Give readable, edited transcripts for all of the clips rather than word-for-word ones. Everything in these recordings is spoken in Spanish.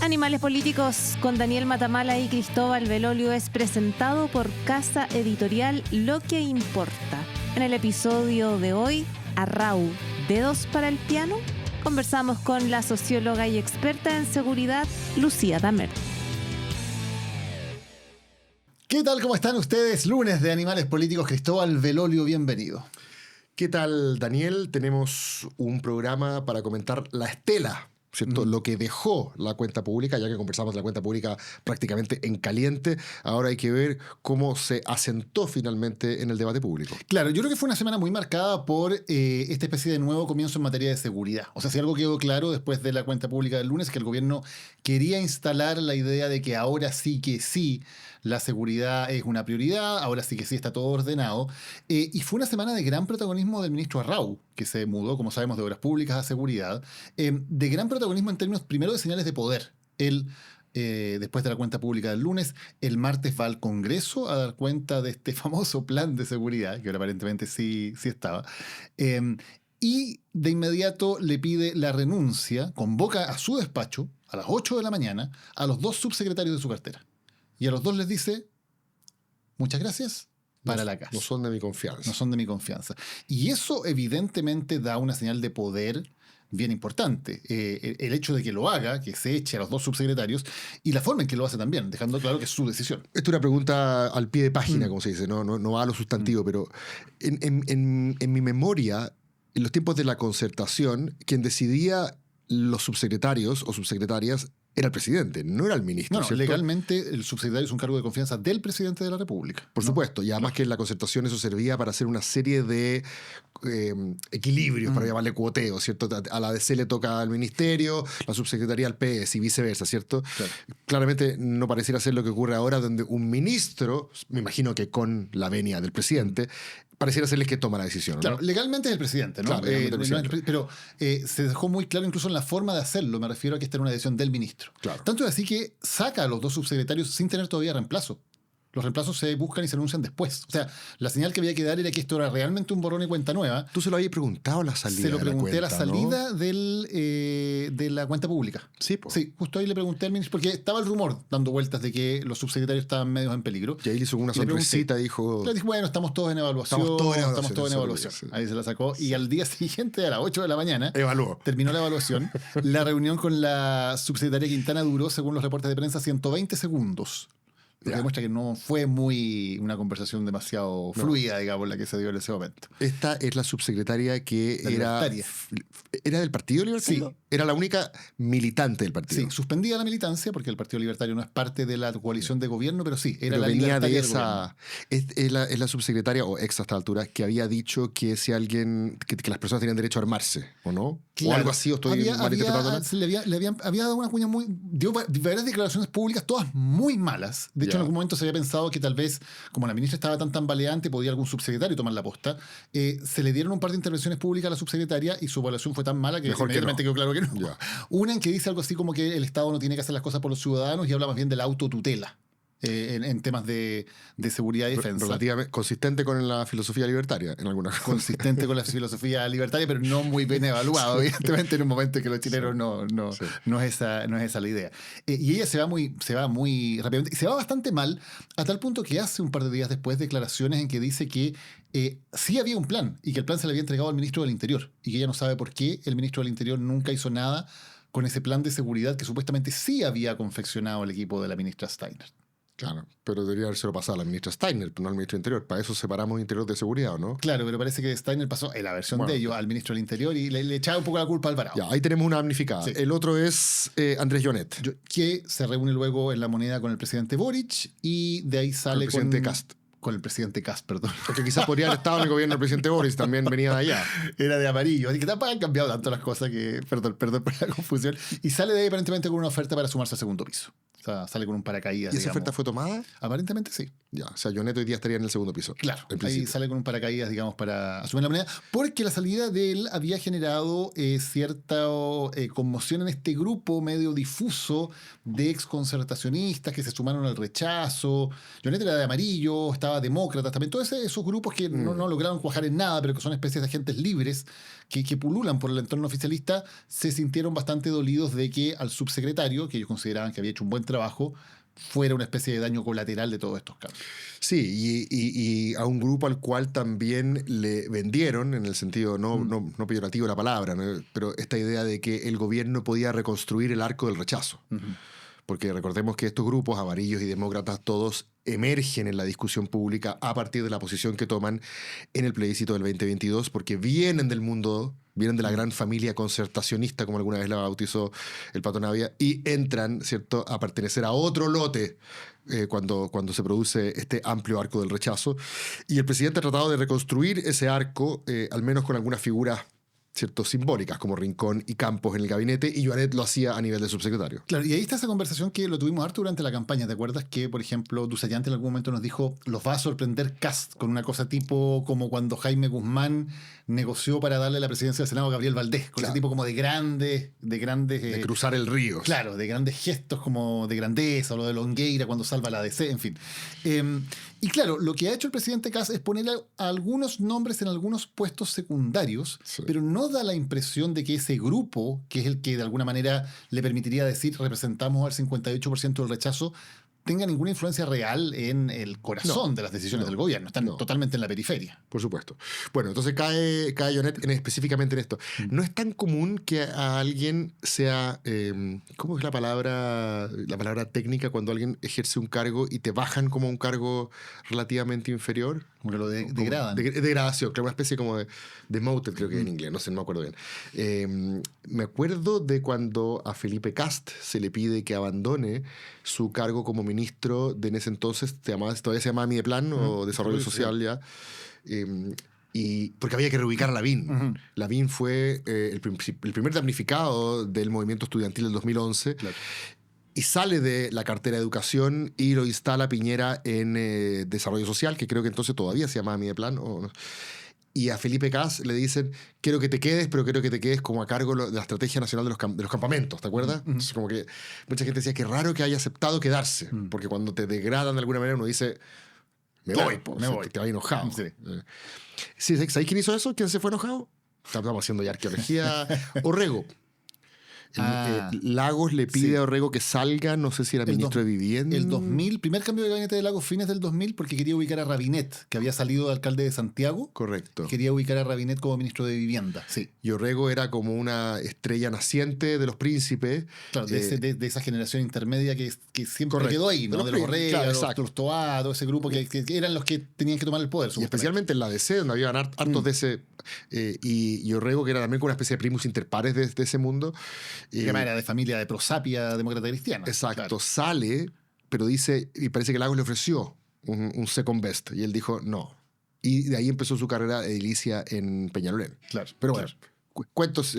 Animales Políticos con Daniel Matamala y Cristóbal Belolio es presentado por Casa Editorial Lo que Importa. En el episodio de hoy, Arrau, ¿dedos para el piano? Conversamos con la socióloga y experta en seguridad, Lucía Damer. ¿Qué tal? ¿Cómo están ustedes? Lunes de Animales Políticos, Cristóbal Belolio, bienvenido. ¿Qué tal, Daniel? Tenemos un programa para comentar la estela, ¿cierto? Lo que dejó la cuenta pública, ya que conversamos de la cuenta pública prácticamente en caliente. Ahora hay que ver cómo se asentó finalmente en el debate público. Claro, yo creo que fue una semana muy marcada por esta especie de nuevo comienzo en materia de seguridad. O sea, si algo quedó claro después de la cuenta pública del lunes, es que el gobierno quería instalar la idea de que ahora sí que sí la seguridad es una prioridad, ahora sí que sí está todo ordenado. Y fue una semana de gran protagonismo del ministro Arrau, que se mudó, como sabemos, de Obras Públicas a Seguridad, de gran protagonismo en términos primero de señales de poder. Él, después de la cuenta pública del lunes, el martes va al Congreso a dar cuenta de este famoso plan de seguridad, que ahora aparentemente sí estaba. Y de inmediato le pide la renuncia, convoca a su despacho a las 8 de la mañana a los dos subsecretarios de su cartera. Y a los dos les dice, muchas gracias, para la casa. No son de mi confianza. No son de mi confianza. Y eso evidentemente da una señal de poder bien importante. El hecho de que lo haga, que se eche a los dos subsecretarios, y la forma en que lo hace también, dejando claro que es su decisión. Esta es una pregunta al pie de página, como se dice, no va a lo sustantivo, pero en mi memoria, en los tiempos de la concertación, quien decidía los subsecretarios o subsecretarias era el presidente, no era el ministro. No, legalmente el subsecretario es un cargo de confianza del presidente de la República. Por supuesto, y además que en la concertación eso servía para hacer una serie de equilibrios, para llamarle cuoteo, ¿cierto? A la DC le toca al ministerio, la subsecretaría al PS y viceversa, ¿cierto? Claro. Claramente no pareciera ser lo que ocurre ahora, donde un ministro, me imagino que con la venia del presidente, pareciera ser el que toma la decisión, ¿no? Claro, legalmente es el presidente, ¿no? Claro, pero se dejó muy claro incluso en la forma de hacerlo. Me refiero a que esta era una decisión del ministro. Claro. Tanto es así que saca a los dos subsecretarios sin tener todavía reemplazo. Los reemplazos se buscan y se anuncian después. O sea, la señal que había que dar era que esto era realmente un borrón y cuenta nueva. Tú se lo habías preguntado a la salida. Se lo pregunté de la cuenta, a la salida, ¿no? de la cuenta pública. Sí, pues. Sí, justo ahí le pregunté al ministro, porque estaba el rumor dando vueltas de que los subsecretarios estaban medio en peligro. Y ahí le hizo una sonrisita, dijo... Le dije, bueno, estamos todos en evaluación. Estamos todos en evaluación. Ahí se la sacó. Y al día siguiente, a las 8 de la mañana, terminó la evaluación. La reunión con la subsecretaria Quintana duró, según los reportes de prensa, 120 segundos. Lo que demuestra que no fue una conversación demasiado fluida, digamos, la que se dio en ese momento. Esta es la subsecretaria que era del Partido Libertario. Sí. Era la única militante del partido. Sí, suspendía la militancia porque el Partido Libertario no es parte de la coalición de gobierno, pero sí, era pero la venía libertaria de esa. Es la subsecretaria, o ex hasta altura, que había dicho que si alguien. Que las personas tenían derecho a armarse, ¿o no? Claro. O algo así, o estoy malinterpretando. Había dado una cuña dio varias declaraciones públicas, todas muy malas. De hecho, en algún momento se había pensado que tal vez, como la ministra estaba tan tambaleante, podía algún subsecretario tomar la posta. Se le dieron un par de intervenciones públicas a la subsecretaria y su evaluación fue tan mala que inmediatamente quedó claro que no. Ya. Una en que dice algo así como que el Estado no tiene que hacer las cosas por los ciudadanos y habla más bien de la autotutela. En temas de seguridad y defensa. Relativamente consistente con la filosofía libertaria, en alguna cosa. Consistente con la filosofía libertaria, pero no muy bien evaluado, evidentemente, en un momento en que los chilenos no es esa la idea. Y ella se va muy rápidamente, y se va bastante mal, a tal punto que hace un par de días después declaraciones en que dice que sí había un plan, y que el plan se le había entregado al ministro del Interior, y que ella no sabe por qué el ministro del Interior nunca hizo nada con ese plan de seguridad que supuestamente sí había confeccionado el equipo de la ministra Steiner. Claro, pero debería haberse pasado a la ministra Steiner, no al ministro del Interior. Para eso separamos Interior de Seguridad, ¿no? Claro, pero parece que Steiner pasó en la versión de ellos al ministro del Interior y le echaba un poco la culpa al Alvarado. Ya, ahí tenemos una damnificada. Sí. El otro es Andrés Jonet. Que se reúne luego en La Moneda con el presidente Boric y de ahí sale con el presidente Kast. Con el presidente Kast, perdón. Porque quizás podría haber estado en el gobierno del presidente Boris, también venía de allá. Era de amarillo. Así que tampoco han cambiado tanto las cosas que... Perdón por la confusión. Y sale de ahí aparentemente con una oferta para sumarse al segundo piso. O sea, sale con un paracaídas. ¿Y esa digamos. oferta fue tomada? Aparentemente sí. Ya, o sea, Jonet hoy día estaría en el segundo piso. Claro, en ahí principio. sale con un paracaídas, digamos, para asumir la moneda, porque la salida de él había generado cierta conmoción en este grupo medio difuso de exconcertacionistas que se sumaron al rechazo. Jonet era de amarillo, estaba demócratas, también todos esos grupos que no lograron cuajar en nada, pero que son especies de agentes libres que pululan por el entorno oficialista, se sintieron bastante dolidos de que al subsecretario, que ellos consideraban que había hecho un buen trabajo, fuera una especie de daño colateral de todos estos cambios. Sí, y a un grupo al cual también le vendieron, en el sentido no peyorativo de la palabra, ¿no? Pero esta idea de que el gobierno podía reconstruir el arco del rechazo. Porque recordemos que estos grupos, amarillos y demócratas, todos emergen en la discusión pública a partir de la posición que toman en el plebiscito del 2022, porque vienen del mundo, vienen de la gran familia concertacionista, como alguna vez la bautizó el Pato Navia, y entran, ¿cierto?, a pertenecer a otro lote cuando se produce este amplio arco del rechazo. Y el presidente ha tratado de reconstruir ese arco, al menos con algunas figuras, ¿cierto?, simbólicas, como Rincón y Campos en el gabinete, y Joanet lo hacía a nivel de subsecretario. Claro, y ahí está esa conversación que lo tuvimos harto durante la campaña. ¿Te acuerdas que, por ejemplo, Dusayante en algún momento nos dijo, los va a sorprender Kast con una cosa tipo como cuando Jaime Guzmán negoció para darle la presidencia del Senado a Gabriel Valdés, con Claro. ese tipo como de grandes De cruzar el río. claro, de grandes gestos como de grandeza, o lo de Longueira cuando salva la DC, en fin. Y claro, lo que ha hecho el presidente Kast es poner a algunos nombres en algunos puestos secundarios, Sí. pero no da la impresión de que ese grupo, que es el que de alguna manera le permitiría decir representamos al 58% del rechazo, tenga ninguna influencia real en el corazón de las decisiones del gobierno. Están totalmente en la periferia. Por supuesto. Bueno, entonces cae Jonet específicamente en esto. No es tan común que a alguien sea, ¿cómo es la palabra técnica cuando alguien ejerce un cargo y te bajan como un cargo relativamente inferior? Como que lo degradan. Degradación, claro, una especie como de demoted, creo que en inglés, no sé, no me acuerdo bien. Me acuerdo de cuando a Felipe Kast se le pide que abandone su cargo como ministro de en ese entonces, todavía se llamaba Mideplan o Desarrollo Social ya, y porque había que reubicar a Lavín. Lavín fue el primer damnificado del movimiento estudiantil del 2011. Claro. Y sale de la cartera de educación y lo instala Piñera en desarrollo social, que creo que entonces todavía se llamaba Mideplan. Y a Felipe Kast le dicen, quiero que te quedes, pero quiero que te quedes como a cargo de la estrategia nacional de los campamentos, ¿te acuerdas? Entonces, como que mucha gente decía que raro que haya aceptado quedarse, porque cuando te degradan de alguna manera uno dice, me voy, te vas enojado. Sí. Sí, ¿sabéis quién hizo eso? ¿Quién se fue enojado? Estamos haciendo ya arqueología. Orrego. Lagos le pide a Orrego que salga, no sé si era ministro de Vivienda. El 2000, primer cambio de gabinete de Lagos, fines del 2000, porque quería ubicar a Rabinet, que había salido de alcalde de Santiago. Correcto. Quería ubicar a Rabinet como ministro de Vivienda. Sí. Y Orrego era como una estrella naciente de los príncipes. Claro, de esa generación intermedia que siempre Correcto. quedó ahí, ¿no? De los Orrego, claro, los Toá, todo ese grupo que eran los que tenían que tomar el poder. Y especialmente en la DC, donde había hartos de ese. Y Orrego, que era también como una especie de primus inter pares de ese mundo. Que era de familia de prosapia demócrata cristiana. Exacto. Claro. Sale, pero dice, y parece que Lagos le ofreció un second best. Y él dijo no. Y de ahí empezó su carrera edilicia en Peñalolén. Claro. Pero bueno. Cuentos,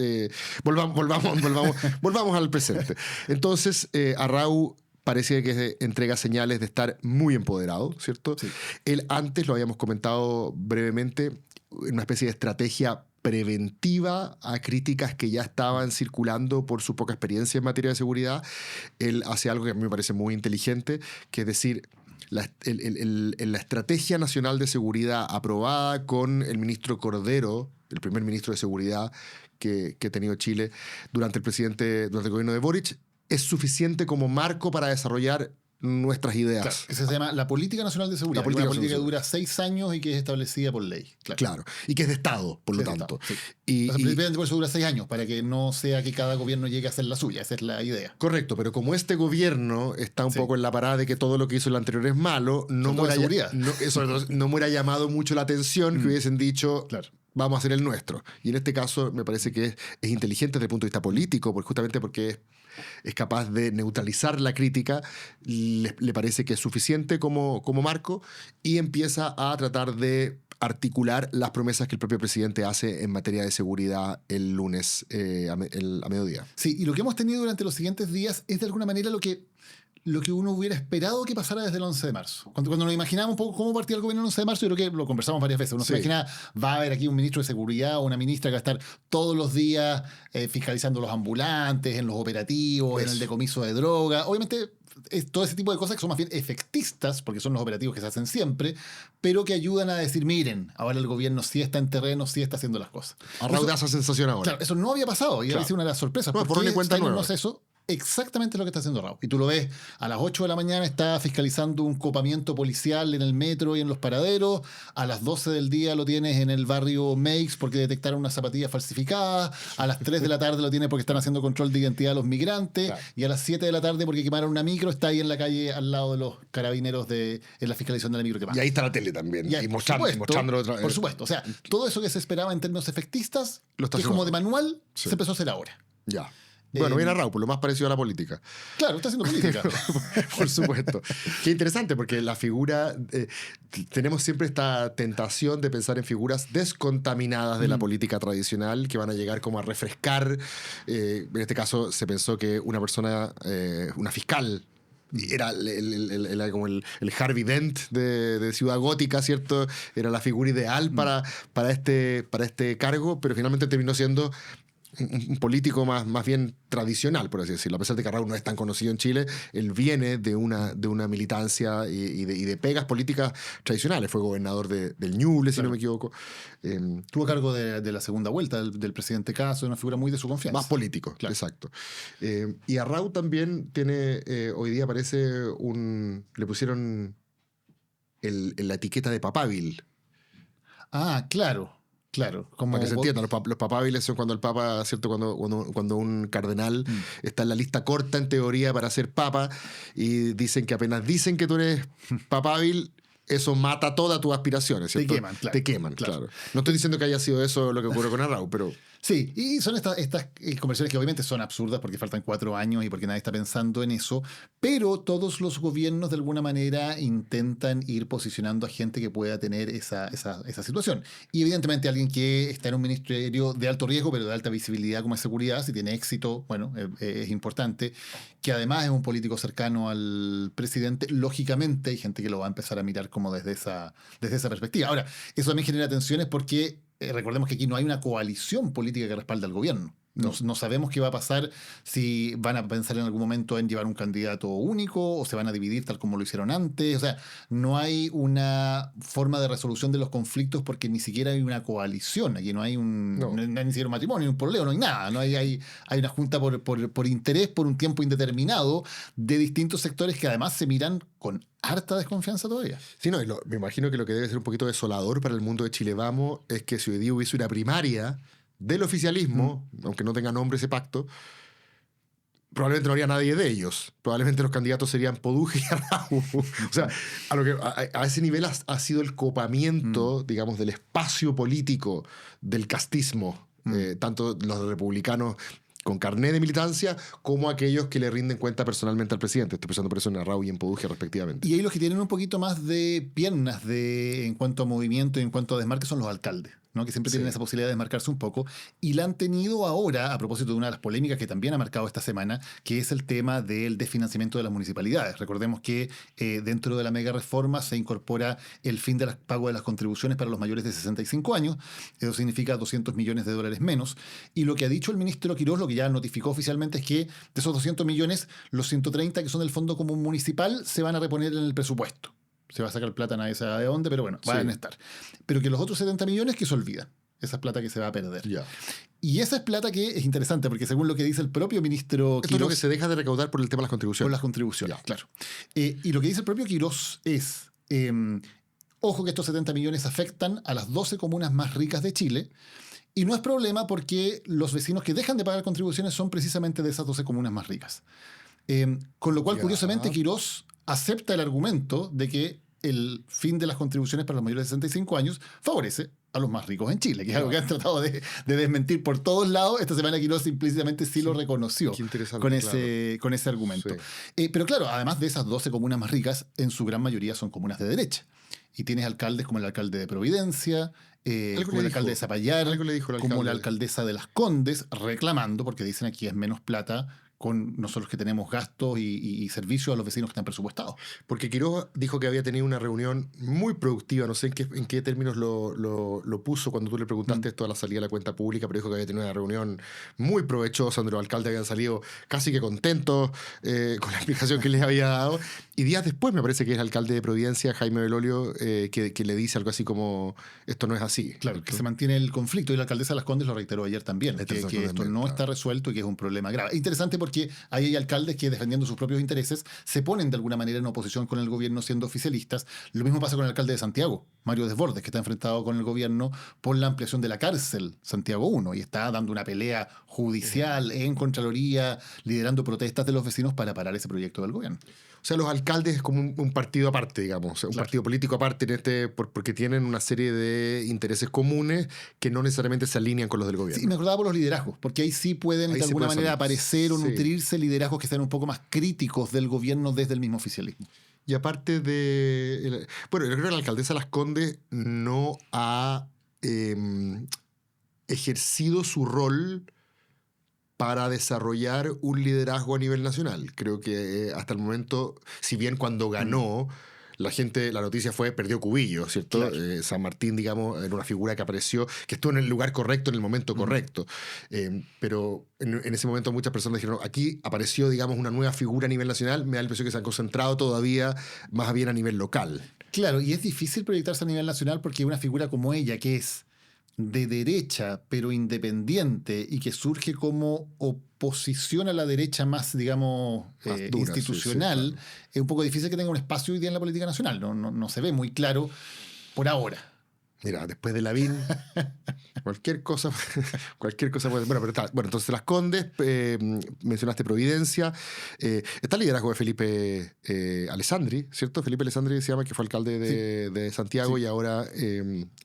volvamos al presente. Entonces, Arrau parece que entrega señales de estar muy empoderado, ¿cierto? Sí. Él antes, lo habíamos comentado brevemente, una especie de estrategia preventiva a críticas que ya estaban circulando por su poca experiencia en materia de seguridad. Él hace algo que a mí me parece muy inteligente, que es decir, la Estrategia Nacional de Seguridad aprobada con el ministro Cordero, el primer ministro de Seguridad que ha tenido Chile durante el gobierno de Boric, es suficiente como marco para desarrollar nuestras ideas. Claro, que se llama la Política Nacional de Seguridad. La Una política política que dura 6 años y que es establecida por ley. Claro. Y que es de Estado, por lo tanto. Sí. Y por eso dura 6 años, para que no sea que cada gobierno llegue a hacer la suya. Esa es la idea. correcto, pero como este gobierno está un poco en la parada de que todo lo que hizo el anterior es malo, no me hubiera llamado mucho la atención que hubiesen dicho, vamos a hacer el nuestro. Y en este caso me parece que es inteligente desde el punto de vista político, justamente porque es capaz de neutralizar la crítica, le parece que es suficiente como marco y empieza a tratar de articular las promesas que el propio presidente hace en materia de seguridad el lunes a mediodía. Sí, y lo que hemos tenido durante los siguientes días es de alguna manera lo que lo que uno hubiera esperado que pasara desde el 11 de marzo. Cuando nos imaginábamos un poco cómo partía el gobierno el 11 de marzo, yo creo que lo conversamos varias veces. Uno se imaginaba, va a haber aquí un ministro de seguridad o una ministra que va a estar todos los días fiscalizando los ambulantes, en los operativos, en el decomiso de droga. Obviamente, todo ese tipo de cosas que son más bien efectistas, porque son los operativos que se hacen siempre, pero que ayudan a decir, miren, ahora el gobierno sí está en terreno, sí está haciendo las cosas. Arrauda esa sensación ahora. Claro, eso no había pasado y había sido una de las sorpresas. No, por una cuenta nueva. Eso exactamente lo que está haciendo Raúl. Y tú lo ves, a las 8 de la mañana está fiscalizando un copamiento policial en el metro y en los paraderos, a las 12 del día lo tienes en el barrio Meix porque detectaron unas zapatillas falsificadas, a las 3 de la tarde lo tienes porque están haciendo control de identidad a los migrantes, y a las 7 de la tarde porque quemaron una micro, está ahí en la calle al lado de los carabineros en la fiscalización de la micro quemada. Y ahí está la tele también, y mostrándolo otra vez. Por supuesto, o sea, todo eso que se esperaba en términos efectistas, Lo está que es haciendo. como de manual, se empezó a hacer ahora. Ya. Bueno, viene Raúl, por lo más parecido a la política. Claro, está haciendo política. Por supuesto. Qué interesante, porque la figura... tenemos siempre esta tentación de pensar en figuras descontaminadas de la política tradicional que van a llegar como a refrescar. En este caso se pensó que una persona, una fiscal, era como el Harvey Dent de Ciudad Gótica, ¿cierto? Era la figura ideal para este cargo, pero finalmente terminó siendo un político más bien tradicional, por así decirlo. A pesar de que Raúl no es tan conocido en Chile, él viene de una militancia y de pegas políticas tradicionales. Fue gobernador del Ñuble, si no me equivoco. Tuvo a cargo de la segunda vuelta del presidente Caso, una figura muy de su confianza. Más político, claro. Exacto. Y a Raúl también tiene, hoy día parece le pusieron la etiqueta de papábil. Ah, claro. Claro, como para que se entienda, los papábiles son cuando el papa, ¿cierto? Cuando un cardenal está en la lista corta en teoría para ser papa y dicen que apenas dicen que tú eres papábil, eso mata todas tus aspiraciones, ¿cierto? Te queman, claro. No estoy diciendo que haya sido eso lo que ocurrió con Arrau, pero... Sí, y son estas conversaciones que obviamente son absurdas porque faltan 4 años y porque nadie está pensando en eso, pero todos los gobiernos de alguna manera intentan ir posicionando a gente que pueda tener esa situación. Y evidentemente alguien que está en un ministerio de alto riesgo, pero de alta visibilidad como es seguridad, si tiene éxito, bueno, es importante. Que además es un político cercano al presidente, lógicamente hay gente que lo va a empezar a mirar como desde esa perspectiva. Ahora, eso también genera tensiones porque... recordemos que aquí no hay una coalición política que respalde al gobierno. No sabemos qué va a pasar, si van a pensar en algún momento en llevar un candidato único o se van a dividir tal como lo hicieron antes. O sea, no hay una forma de resolución de los conflictos porque ni siquiera hay una coalición. Aquí no hay no hay ni siquiera un matrimonio, ni un pololeo, no hay nada. No hay una junta por interés, por un tiempo indeterminado, de distintos sectores que además se miran con harta desconfianza todavía. Sí, no, me imagino que lo que debe ser un poquito desolador para el mundo de Chile Vamos es que si hoy día hubiese una primaria del oficialismo, aunque no tenga nombre ese pacto, probablemente no habría nadie de ellos. Probablemente los candidatos serían Poduje y Arrau. O sea, a ese nivel ha sido el copamiento, digamos, del espacio político del castismo, tanto los republicanos con carné de militancia, como aquellos que le rinden cuenta personalmente al presidente. Estoy pensando por eso en Arrau y en Poduje, respectivamente. Y ahí los que tienen un poquito más de piernas en cuanto a movimiento y en cuanto a desmarque son los alcaldes, ¿no? Que siempre tienen esa posibilidad de desmarcarse un poco. Y la han tenido ahora, a propósito de una de las polémicas que también ha marcado esta semana, que es el tema del desfinanciamiento de las municipalidades. Recordemos que dentro de la mega reforma se incorpora el fin del pago de las contribuciones para los mayores de 65 años. Eso significa $200 millones menos. Y lo que ha dicho el ministro Quirós, lo que ya notificó oficialmente, es que de esos 200 millones, los 130 que son del Fondo Común Municipal se van a reponer en el presupuesto. Se va a sacar plata, nadie sabe de dónde, pero bueno, van a estar. Pero que los otros 70 millones que se olvidan. Esa es plata que se va a perder. Ya. Y esa es plata que es interesante, porque según lo que dice el propio ministro Quirós... Esto es lo que se deja de recaudar por el tema de las contribuciones. Por las contribuciones, claro. Y lo que dice el propio Quirós es... ojo que estos 70 millones afectan a las 12 comunas más ricas de Chile, y no es problema porque los vecinos que dejan de pagar contribuciones son precisamente de esas 12 comunas más ricas. Con lo cual, curiosamente, Quirós acepta el argumento de que el fin de las contribuciones para los mayores de 65 años favorece a los más ricos en Chile, que es algo que han tratado de desmentir por todos lados. Esta semana Quirós implícitamente sí lo reconoció con ese argumento. Sí. Pero claro, además de esas 12 comunas más ricas, en su gran mayoría son comunas de derecha. Y tienes alcaldes como el alcalde de Providencia, como el alcalde de Zapallar, como la alcaldesa de Las Condes, reclamando, porque dicen aquí es menos plata con nosotros que tenemos gastos y servicios a los vecinos que están presupuestados. Porque Quiroga dijo que había tenido una reunión muy productiva, no sé en qué términos lo puso cuando tú le preguntaste esto a la salida de la cuenta pública, pero dijo que había tenido una reunión muy provechosa, donde los alcaldes habían salido casi que contentos con la explicación que les había dado. Y días después me parece que es el alcalde de Providencia, Jaime Belolio, que le dice algo así como, esto no es así. Claro, que se mantiene el conflicto, y la alcaldesa Las Condes lo reiteró ayer también, que esto no está resuelto y que es un problema grave. Interesante porque hay alcaldes que, defendiendo sus propios intereses, se ponen de alguna manera en oposición con el gobierno siendo oficialistas. Lo mismo pasa con el alcalde de Santiago, Mario Desbordes, que está enfrentado con el gobierno por la ampliación de la cárcel Santiago 1 y está dando una pelea judicial en Contraloría, liderando protestas de los vecinos para parar ese proyecto del gobierno. O sea, los alcaldes es como un partido aparte, digamos, un partido político aparte porque tienen una serie de intereses comunes que no necesariamente se alinean con los del gobierno. Sí, me acordaba por los liderazgos, porque ahí sí pueden de alguna manera aparecer o nutrirse liderazgos que sean un poco más críticos del gobierno desde el mismo oficialismo. Y aparte de... Bueno, yo creo que la alcaldesa Las Condes no ha ejercido su rol para desarrollar un liderazgo a nivel nacional. Creo que hasta el momento, si bien cuando ganó, la noticia fue perdió Cubillo, ¿cierto? Claro. San Martín, digamos, era una figura que apareció, que estuvo en el lugar correcto, en el momento correcto. Pero en ese momento muchas personas dijeron, aquí apareció, digamos, una nueva figura a nivel nacional, me da la impresión que se han concentrado todavía más bien a nivel local. Claro, y es difícil proyectarse a nivel nacional porque una figura como ella, que es de derecha, pero independiente, y que surge como oposición a la derecha más, digamos, más dura, institucional, sí, claro. Es un poco difícil que tenga un espacio hoy día en la política nacional. No se ve muy claro por ahora. Mira, después de Lavín, cualquier cosa puede... Bueno, pero está. Bueno, entonces Las Condes, mencionaste Providencia, está el liderazgo de Felipe Alessandri, ¿cierto? Felipe Alessandri se llama, que fue alcalde de Santiago, sí. Y ahora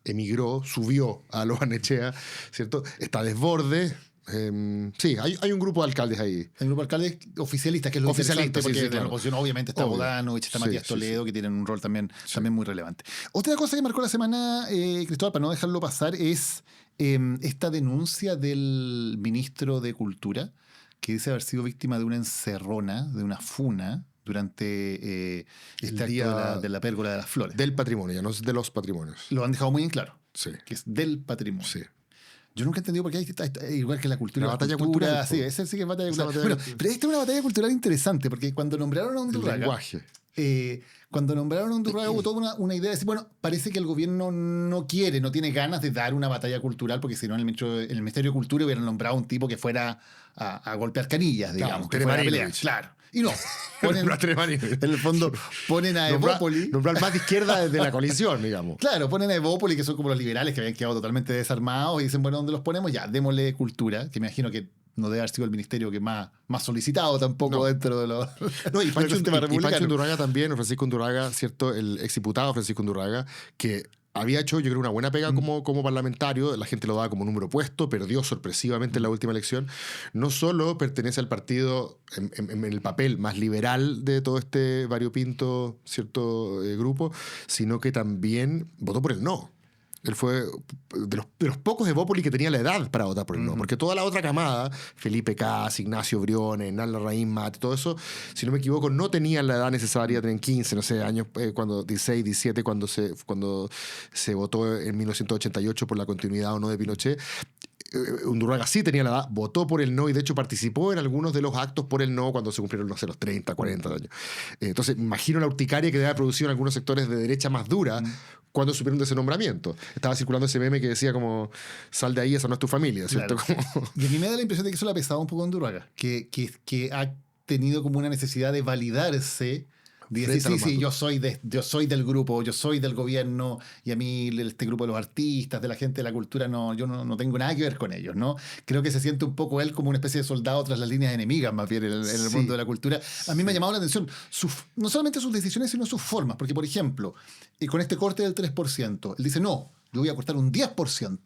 emigró, subió a Los Barnechea, ¿cierto? Está Desbordes. Sí, hay un grupo de alcaldes ahí. Hay un grupo de alcaldes oficialistas, que es lo interesante, porque sí, de la oposición obviamente está Bodanovich, está Matías Toledo, que tienen un rol también muy relevante. Otra cosa que marcó la semana, Cristóbal, para no dejarlo pasar, es esta denuncia del ministro de Cultura, que dice haber sido víctima de una encerrona, de una funa, durante este acto de la pérgola de las flores. Del patrimonio, ya no es de los patrimonios. Lo han dejado muy en claro, sí. Que es del patrimonio. Sí. Yo nunca he entendido por qué hay igual que la cultura. La batalla cultural. Sí, esa sí que es batalla cultural. Bueno, pero esta es una batalla cultural interesante, porque cuando nombraron a Undurraga... El lenguaje. Cuando nombraron a Undurraga hubo toda una idea de decir, bueno, parece que el gobierno no tiene ganas de dar una batalla cultural, porque si no en el Ministerio de Cultura hubieran nombrado a un tipo que fuera a golpear canillas, digamos. Claro, que fuera a pelear. Claro. Y no. En el fondo ponen a Evópoli. Nombrar más de izquierda de la coalición, digamos. Claro, ponen a Evópoli, que son como los liberales que habían quedado totalmente desarmados, y dicen, bueno, ¿dónde los ponemos? Ya, démosle cultura, que me imagino que no debe haber sido el ministerio que más solicitado tampoco dentro de los... No, y Pancho Undurraga también, Francisco Undurraga, ¿cierto? El exdiputado Francisco Undurraga, que había hecho, yo creo, una buena pega como parlamentario. La gente lo daba como número puesto, perdió sorpresivamente en la última elección. No solo pertenece al partido en el papel más liberal de todo este variopinto, ¿cierto? Grupo, sino que también votó por el no. Él fue de los pocos de Evópoli que tenía la edad para votar por el no. Porque toda la otra camada, Felipe Cas, Ignacio Briones, Nala Raín Mate, todo eso, si no me equivoco, no tenían la edad necesaria, tenían 15, no sé, años, 16, 17, cuando se votó en 1988 por la continuidad o no de Pinochet. Undurraga sí tenía la edad, votó por el no y de hecho participó en algunos de los actos por el no cuando se cumplieron, no sé, los 30, 40 años. Entonces, imagino la urticaria que debe haber producido en algunos sectores de derecha más dura cuando supieron de ese nombramiento. Estaba circulando ese meme que decía como, sal de ahí, esa no es tu familia, ¿cierto? Claro. Y a mí me da la impresión de que eso le ha pesado un poco a Undurraga, que ha tenido como una necesidad de validarse. Dice, sí, yo soy del grupo, yo soy del gobierno, y a mí este grupo de los artistas, de la gente de la cultura, yo no tengo nada que ver con ellos, ¿no? Creo que se siente un poco él como una especie de soldado tras las líneas enemigas, más bien, en el mundo de la cultura. A mí me ha llamado la atención no solamente sus decisiones, sino sus formas, porque, por ejemplo, con este corte del 3%, él dice, no, yo voy a cortar un 10%.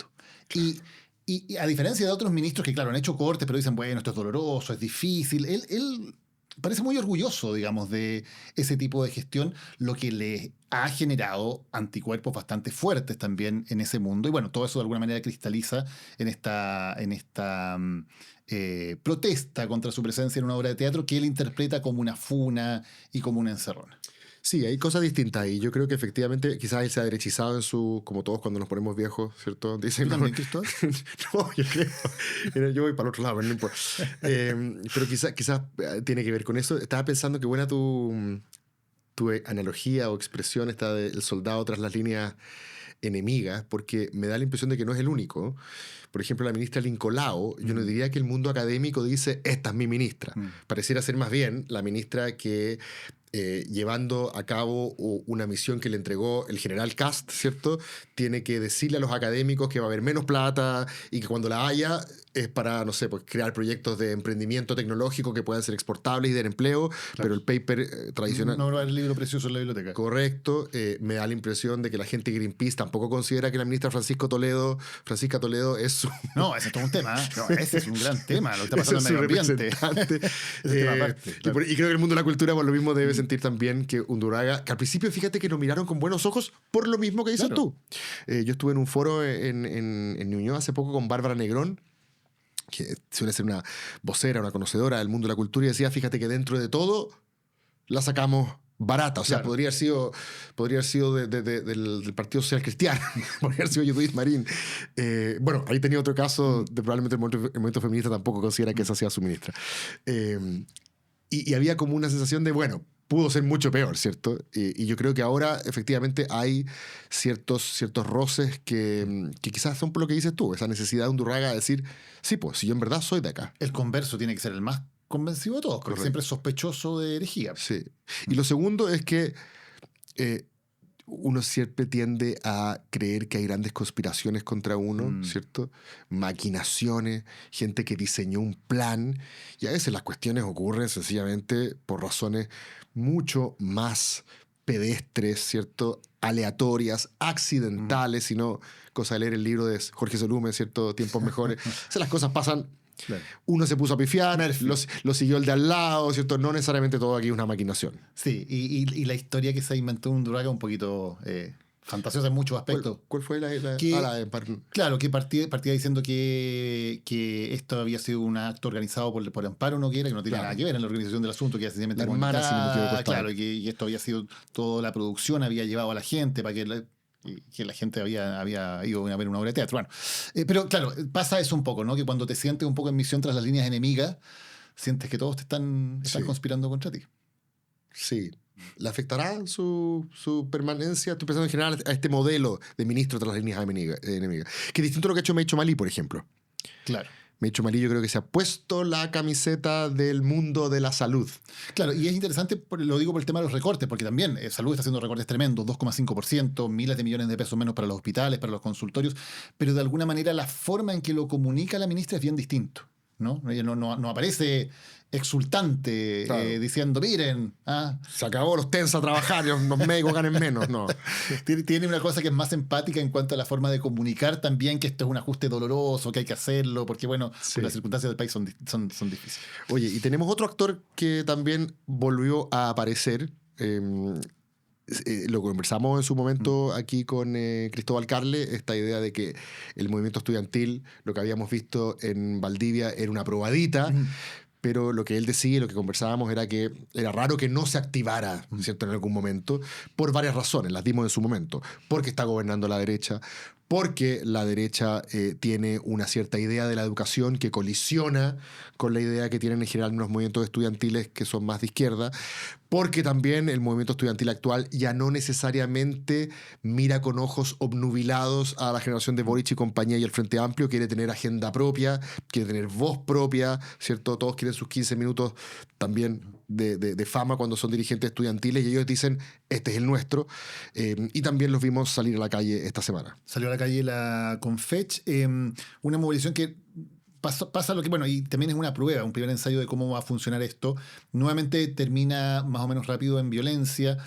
Y a diferencia de otros ministros que, claro, han hecho cortes, pero dicen, bueno, esto es doloroso, es difícil, él parece muy orgulloso, digamos, de ese tipo de gestión, lo que le ha generado anticuerpos bastante fuertes también en ese mundo. Y bueno, todo eso de alguna manera cristaliza en esta protesta contra su presencia en una obra de teatro que él interpreta como una funa y como una encerrona. Sí, hay cosas distintas y yo creo que efectivamente quizás él se ha derechizado en su, como todos cuando nos ponemos viejos, ¿cierto? Dicen, ¿Tú también, Cristóbal? no, yo creo, yo voy para el otro lado, pero no importa. Pero quizás tiene que ver con eso. Estaba pensando que buena tu analogía o expresión esta del soldado tras las líneas enemigas, porque me da la impresión de que no es el único. Por ejemplo, la ministra Lincolao, yo no diría que el mundo académico dice, esta es mi ministra. Pareciera ser más bien la ministra que llevando a cabo una misión que le entregó el general Cast, ¿cierto? Tiene que decirle a los académicos que va a haber menos plata y que cuando la haya es para, no sé, pues crear proyectos de emprendimiento tecnológico que puedan ser exportables y dar empleo, claro. Pero el paper tradicional... No va a haber libro precioso en la biblioteca. Correcto. Me da la impresión de que la gente de Greenpeace tampoco considera que la ministra Francisca Toledo es su... No, ese es todo un tema. No, ese es un gran tema, lo que está pasando en el medio ambiente. Claro. Y creo que el mundo de la cultura por lo mismo debe sentir también que Undurraga, que al principio fíjate que lo miraron con buenos ojos por lo mismo que dices tú. Yo estuve en un foro en Ñuñoa hace poco con Bárbara Negrón, que suele ser una vocera, una conocedora del mundo de la cultura, y decía, fíjate que dentro de todo la sacamos barata. O sea, podría haber sido del Partido Social Cristiano, podría haber sido Judith Marín. Bueno, ahí tenía otro caso de probablemente el movimiento feminista tampoco considera que esa sea su ministra. Y había como una sensación de, bueno, pudo ser mucho peor, ¿cierto? Y yo creo que ahora efectivamente hay ciertos roces que quizás son por lo que dices tú, esa necesidad de Undurraga de decir, sí, pues, si yo en verdad soy de acá. El converso tiene que ser el más convencido de todos, porque siempre es sospechoso de herejía. Sí. Y lo segundo es que uno siempre tiende a creer que hay grandes conspiraciones contra uno, ¿cierto? Maquinaciones, gente que diseñó un plan, y a veces las cuestiones ocurren sencillamente por razones mucho más pedestres, ¿cierto? Aleatorias, accidentales, sino cosa de leer el libro de Jorge Solume, ¿cierto? Tiempos mejores. O sea, las cosas pasan. Claro. Uno se puso a pifiar, lo siguió el de al lado, ¿cierto? No necesariamente todo aquí es una maquinación. Sí, y la historia que se inventó Undurraga es un poquito fantasiosa en muchos aspectos. ¿Cuál fue Claro, que partía diciendo que esto había sido un acto organizado por Amparo Noguera, que no tenía nada que ver en la organización del asunto, que era sencillamente la hermana, si no me equivoco, claro, y esto había sido toda la producción, había llevado a la gente para que la gente había ido a ver una obra de teatro. Bueno, pero claro, pasa eso un poco, ¿no? Que cuando te sientes un poco en misión tras las líneas enemigas, sientes que todos te están conspirando contra ti. Sí. ¿Le afectará su permanencia? Estoy pensando en general a este modelo de ministro tras las líneas enemigas. Que es distinto a lo que ha hecho Mecho Malí, por ejemplo. Claro. Mecho Malí yo creo que se ha puesto la camiseta del mundo de la salud. Claro, y es interesante, lo digo por el tema de los recortes, porque también salud está haciendo recortes tremendos, 2,5%, miles de millones de pesos menos para los hospitales, para los consultorios, pero de alguna manera la forma en que lo comunica la ministra es bien distinto, ¿no? Ella no aparece exultante, claro, diciendo, miren, se acabó los TENS a trabajar, los médicos ganen menos, no. Tiene una cosa que es más empática en cuanto a la forma de comunicar también, que esto es un ajuste doloroso, que hay que hacerlo, porque bueno, pues las circunstancias del país son difíciles. Oye, y tenemos otro actor que también volvió a aparecer, lo conversamos en su momento aquí con Cristóbal Carle, esta idea de que el movimiento estudiantil, lo que habíamos visto en Valdivia, era una probadita, pero lo que él decía, lo que conversábamos, era que era raro que no se activara, ¿cierto?, en algún momento, por varias razones, las dimos en su momento, porque está gobernando la derecha, porque la derecha tiene una cierta idea de la educación que colisiona con la idea que tienen en general unos movimientos estudiantiles que son más de izquierda, porque también el movimiento estudiantil actual ya no necesariamente mira con ojos obnubilados a la generación de Boric y compañía y el Frente Amplio, quiere tener agenda propia, quiere tener voz propia, ¿cierto? Todos quieren sus 15 minutos también de fama cuando son dirigentes estudiantiles y ellos dicen, este es el nuestro. Y también los vimos salir a la calle esta semana. Salió a la calle la Confech, una movilización que pasa lo que, bueno, y también es una prueba, un primer ensayo de cómo va a funcionar esto. Nuevamente termina más o menos rápido en violencia.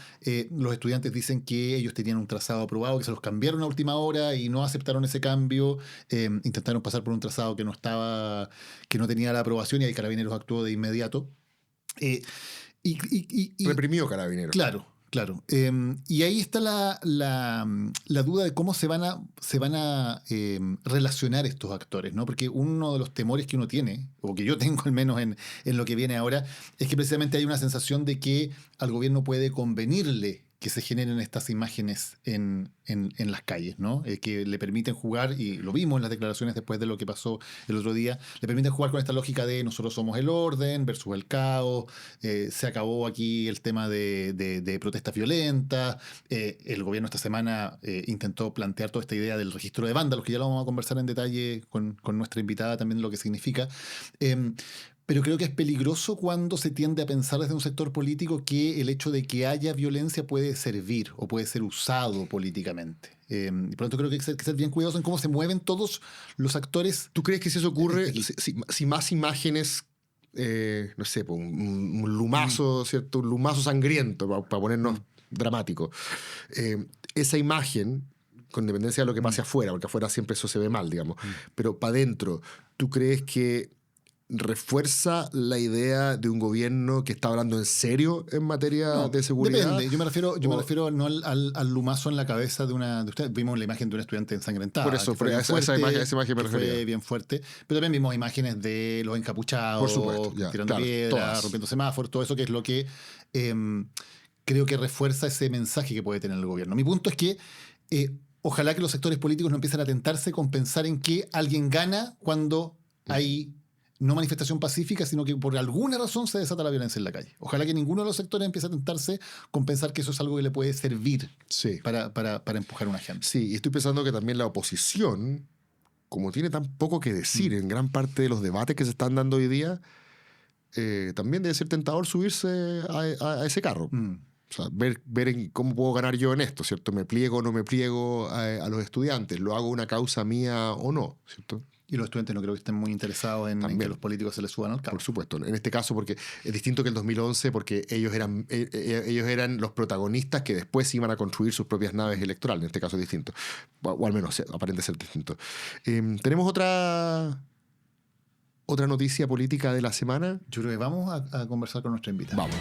Los estudiantes dicen que ellos tenían un trazado aprobado, que se los cambiaron a última hora y no aceptaron ese cambio. Intentaron pasar por un trazado que no tenía la aprobación y ahí Carabineros actuó de inmediato. Eh, y Reprimió Carabineros. claro, claro. Y ahí está la duda de cómo se van a relacionar estos actores, ¿no? Porque uno de los temores que uno tiene, o que yo tengo al menos en lo que viene ahora, es que precisamente hay una sensación de que al gobierno puede convenirle que se generen estas imágenes en las calles, ¿no? Que le permiten jugar, y lo vimos en las declaraciones después de lo que pasó el otro día, le permiten jugar con esta lógica de nosotros somos el orden versus el caos, se acabó aquí el tema de protestas violentas, el gobierno esta semana intentó plantear toda esta idea del registro de vándalos, que ya lo vamos a conversar en detalle con nuestra invitada también lo que significa. Pero creo que es peligroso cuando se tiende a pensar desde un sector político que el hecho de que haya violencia puede servir o puede ser usado políticamente. Y por lo tanto creo que hay que ser bien cuidadosos en cómo se mueven todos los actores. ¿Tú crees que si eso ocurre, si más imágenes, no sé, un lumazo, ¿cierto? Un lumazo sangriento, para ponernos dramáticos, esa imagen, con dependencia de lo que pase afuera, porque afuera siempre eso se ve mal, digamos, pero para adentro, ¿tú crees que refuerza la idea de un gobierno que está hablando en serio en materia de seguridad? Depende. Yo me refiero no al lumazo en la cabeza de ustedes. Vimos la imagen de un estudiante ensangrentada. Por eso, esa imagen me refería. Fue bien fuerte. Pero también vimos imágenes de los encapuchados, por supuesto, tirando piedras, rompiendo semáforos, todo eso que es lo que creo que refuerza ese mensaje que puede tener el gobierno. Mi punto es que ojalá que los sectores políticos no empiecen a tentarse con pensar en que alguien gana cuando hay no manifestación pacífica, sino que por alguna razón se desata la violencia en la calle. Ojalá que ninguno de los sectores empiece a tentarse con pensar que eso es algo que le puede servir para empujar una agenda. Sí, y estoy pensando que también la oposición, como tiene tan poco que decir en gran parte de los debates que se están dando hoy día, también debe ser tentador subirse a ese carro. O sea, ver en cómo puedo ganar yo en esto, ¿cierto? ¿Me pliego o no me pliego a los estudiantes? ¿Lo hago una causa mía o no? ¿Cierto? Y los estudiantes no creo que estén muy interesados en que los políticos se les suban al carro. Por supuesto. En este caso, porque es distinto que el 2011, porque ellos eran los protagonistas que después iban a construir sus propias naves electorales. En este caso es distinto. O al menos aparente ser distinto. ¿Tenemos otra noticia política de la semana? Yo creo que vamos a conversar con nuestra invitada. Vamos.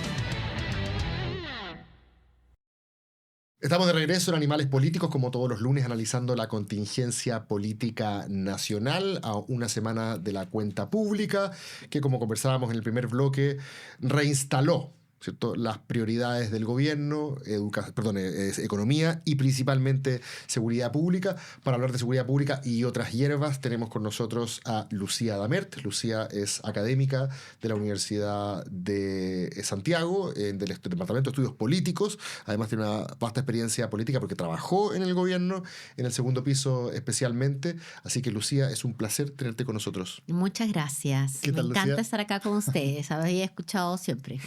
Estamos de regreso en Animales Políticos, como todos los lunes, analizando la contingencia política nacional a una semana de la cuenta pública, que, como conversábamos en el primer bloque, reinstaló, ¿cierto?, las prioridades del gobierno, economía y principalmente seguridad pública. Para hablar de seguridad pública y otras hierbas, tenemos con nosotros a Lucía Damert. Lucía es académica de la Universidad de Santiago, del Departamento de Estudios Políticos. Además tiene una vasta experiencia política porque trabajó en el gobierno, en el segundo piso especialmente. Así que, Lucía, es un placer tenerte con nosotros. Muchas gracias. ¿Qué tal, Me encanta Lucía? estar acá con ustedes. Había escuchado siempre.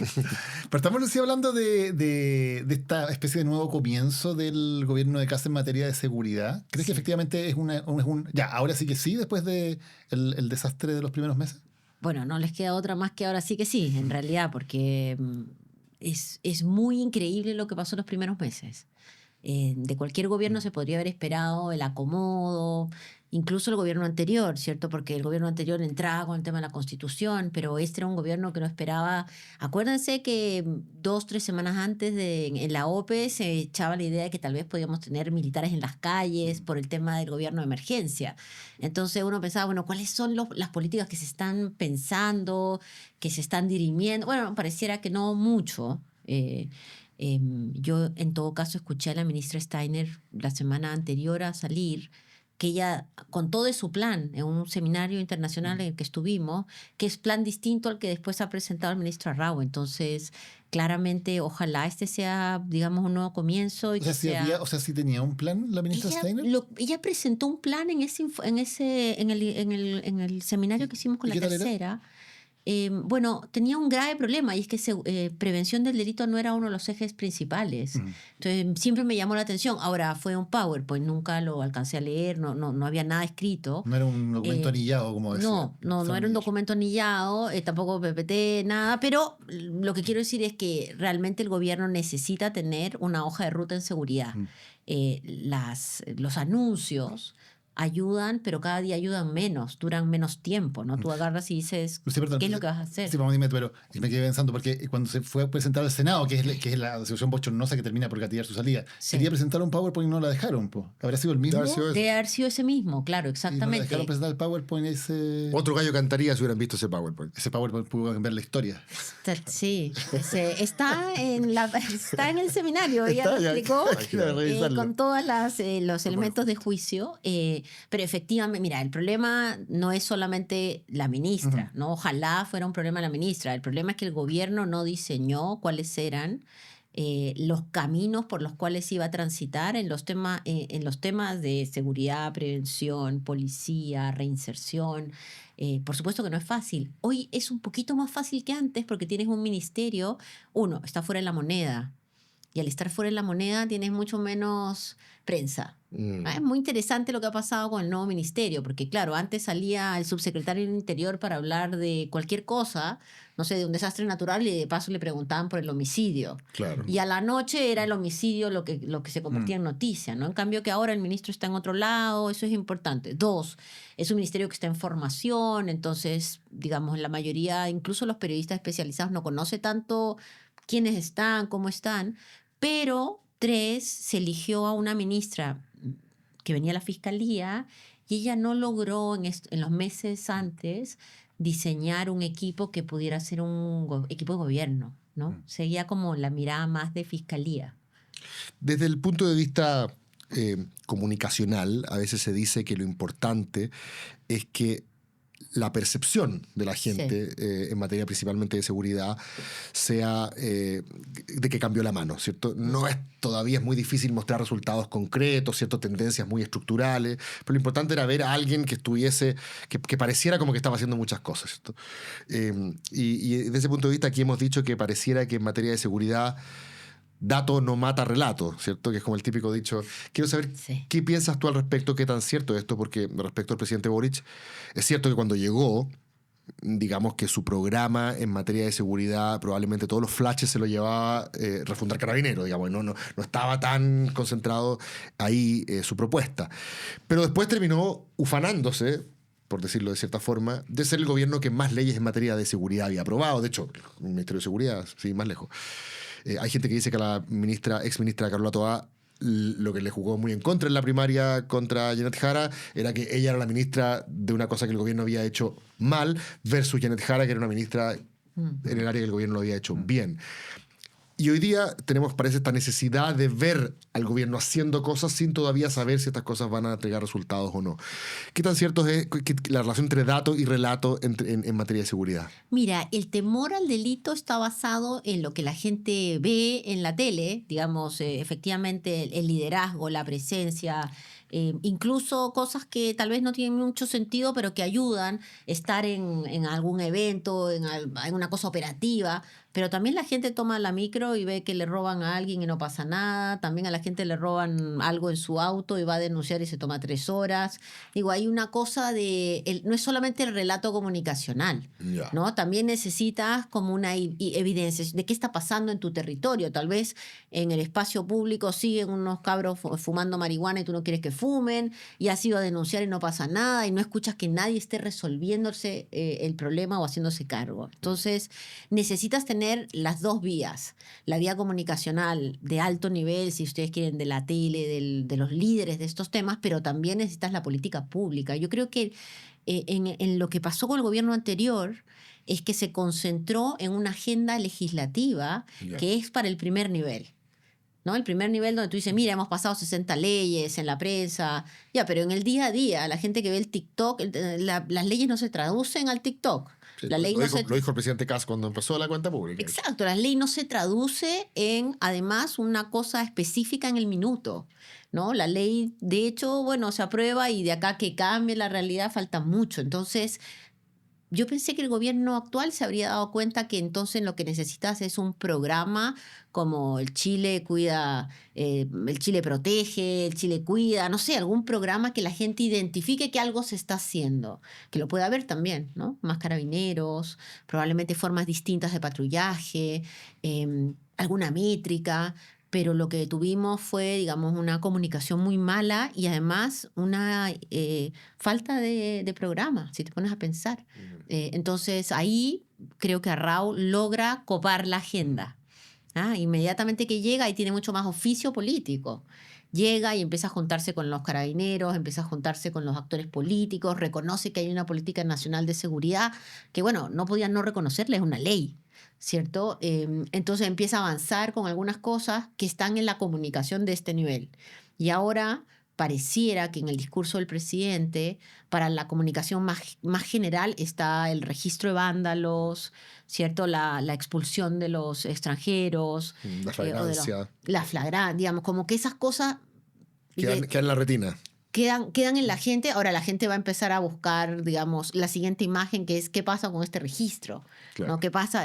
Pero estamos, Lucía, hablando de esta especie de nuevo comienzo del gobierno de Kast en materia de seguridad. ¿Crees que efectivamente es ya, ahora sí que sí, después de el desastre de los primeros meses? Bueno, no les queda otra más que ahora sí que sí, en realidad, porque es muy increíble lo que pasó en los primeros meses. De cualquier gobierno se podría haber esperado el acomodo, incluso el gobierno anterior, ¿cierto? Porque el gobierno anterior entraba con el tema de la Constitución, pero este era un gobierno que no esperaba. Acuérdense que 2-3 semanas antes en la OPE se echaba la idea de que tal vez podíamos tener militares en las calles por el tema del gobierno de emergencia. Entonces uno pensaba, bueno, ¿cuáles son las políticas que se están pensando, que se están dirimiendo? Bueno, pareciera que no mucho. Yo, en todo caso, escuché a la ministra Steiner la semana anterior a salir, que ella contó de su plan en un seminario internacional en el que estuvimos, que es plan distinto al que después ha presentado el ministro Arrau. Entonces, claramente, ojalá este sea, digamos, un nuevo comienzo. Y ¿Sí tenía un plan la ministra Steiner? Ella presentó un plan en el seminario que hicimos con la tercera. Bueno, tenía un grave problema, y es que prevención del delito no era uno de los ejes principales. Entonces siempre me llamó la atención. Ahora, fue un PowerPoint, nunca lo alcancé a leer, no había nada escrito. No era un documento anillado, como decía. No era un documento anillado, tampoco PPT, nada, pero lo que quiero decir es que realmente el gobierno necesita tener una hoja de ruta en seguridad. Los anuncios ayudan, pero cada día ayudan menos, duran menos tiempo, ¿no? Tú agarras y dices, Lucía, perdón, ¿qué es lo que vas a hacer? Sí, vamos, dime, pero me quedé pensando, porque cuando se fue a presentar al Senado, que es la situación bochornosa que termina por gatillar su salida, Sí. quería presentar un PowerPoint y no la dejaron, po. ¿Habrá sido el mismo? Debe haber sido Debe haber sido ese mismo, claro, Y no la exactamente. dejaron presentar el PowerPoint, Otro gallo cantaría si hubieran visto ese PowerPoint. ese PowerPoint pudo cambiar la historia. Sí, está en el seminario, ella lo Está, ya. explicó Hay que revisarlo. con todos los elementos de juicio, pero efectivamente, mira, el problema no es solamente la ministra, ¿no? Ojalá fuera un problema la ministra, el problema es que el gobierno no diseñó cuáles eran los caminos por los cuales iba a transitar en los temas de seguridad, prevención, policía, reinserción. Por supuesto que no es fácil. Hoy es un poquito más fácil que antes porque tienes un ministerio, uno, está fuera de la moneda. Y al estar fuera de la moneda tienes mucho menos prensa. Es muy interesante lo que ha pasado con el nuevo ministerio, porque claro, antes salía el subsecretario del Interior para hablar de cualquier cosa, no sé, de un desastre natural, y de paso le preguntaban por el homicidio. Claro. Y a la noche era el homicidio lo que se convertía en noticia, ¿no? En cambio que ahora el ministro está en otro lado, eso es importante. Dos, es un ministerio que está en formación, entonces, digamos, la mayoría, incluso los periodistas especializados, no conoce tanto quiénes están, cómo están, pero tres, se eligió a una ministra que venía a la fiscalía y ella no logró en los meses antes diseñar un equipo que pudiera ser un equipo de gobierno, ¿no? Seguía como la mirada más de fiscalía. Desde el punto de vista comunicacional, a veces se dice que lo importante es que la percepción de la gente en materia principalmente de seguridad sea de que cambió la mano, ¿cierto? No es, todavía es muy difícil mostrar resultados concretos, ¿cierto? Tendencias muy estructurales, pero lo importante era ver a alguien que estuviese, que pareciera como que estaba haciendo muchas cosas, ¿cierto? Y desde ese punto de vista aquí hemos dicho que pareciera que en materia de seguridad dato no mata relato, ¿cierto? Que es como el típico dicho. Quiero saber qué piensas tú al respecto, qué tan cierto es esto, porque respecto al presidente Boric, es cierto que cuando llegó, digamos que su programa en materia de seguridad, probablemente todos los flashes se lo llevaba refundar Carabineros, digamos, no estaba tan concentrado ahí su propuesta. Pero después terminó ufanándose, por decirlo de cierta forma, de ser el gobierno que más leyes en materia de seguridad había aprobado. De hecho, el Ministerio de Seguridad, sí, más lejos. Hay gente que dice que a la ex ministra Carola Toá lo que le jugó muy en contra en la primaria contra Janet Jara era que ella era la ministra de una cosa que el gobierno había hecho mal versus Janet Jara, que era una ministra en el área que el gobierno lo había hecho bien. Y hoy día parece esta necesidad de ver al gobierno haciendo cosas sin todavía saber si estas cosas van a entregar resultados o no. ¿Qué tan cierto es la relación entre dato y relato en materia de seguridad? Mira, el temor al delito está basado en lo que la gente ve en la tele, digamos, efectivamente el liderazgo, la presencia, incluso cosas que tal vez no tienen mucho sentido, pero que ayudan, estar en algún evento, en una cosa operativa. Pero también la gente toma la micro y ve que le roban a alguien y no pasa nada. También a la gente le roban algo en su auto y va a denunciar y se toma 3 horas. Digo, hay una cosa no es solamente el relato comunicacional, ¿no? También necesitas como una evidencia de qué está pasando en tu territorio. Tal vez en el espacio público siguen unos cabros fumando marihuana y tú no quieres que fumen y has ido a denunciar y no pasa nada y no escuchas que nadie esté resolviéndose el problema o haciéndose cargo. Entonces, necesitas tener las dos vías, la vía comunicacional de alto nivel, si ustedes quieren, de la tele, de los líderes de estos temas, pero también necesitas la política pública. Yo creo que en lo que pasó con el gobierno anterior es que se concentró en una agenda legislativa que es para el primer nivel, ¿no? El primer nivel donde tú dices, mira, hemos pasado 60 leyes en la prensa, pero en el día a día, la gente que ve el TikTok, las leyes no se traducen al TikTok. Sí, lo dijo el presidente Kass cuando empezó la cuenta pública. Exacto, la ley no se traduce en, además, una cosa específica en el minuto, ¿no? La ley, de hecho, bueno, se aprueba y de acá que cambie la realidad falta mucho. Entonces, yo pensé que el gobierno actual se habría dado cuenta que entonces lo que necesitas es un programa como el Chile cuida, el Chile protege, el Chile cuida, no sé, algún programa que la gente identifique que algo se está haciendo, que lo pueda ver también, ¿no? Más carabineros, probablemente formas distintas de patrullaje, alguna métrica, pero lo que tuvimos fue, digamos, una comunicación muy mala y además una falta de programa, si te pones a pensar. Entonces ahí creo que Arrau logra copar la agenda. Inmediatamente que llega y tiene mucho más oficio político. Llega y empieza a juntarse con los carabineros, empieza a juntarse con los actores políticos, reconoce que hay una política nacional de seguridad que, bueno, no podían no reconocerle, es una ley, ¿cierto? Entonces empieza a avanzar con algunas cosas que están en la comunicación de este nivel. Y ahora pareciera que en el discurso del presidente, para la comunicación más general, está el registro de vándalos, ¿cierto? La expulsión de los extranjeros. La flagrancia. La flagrancia, digamos, como que esas cosas Quedan en la retina. quedan en la gente. Ahora la gente va a empezar a buscar, digamos, la siguiente imagen, que es qué pasa con este registro. Claro. ¿No? ¿Qué pasa?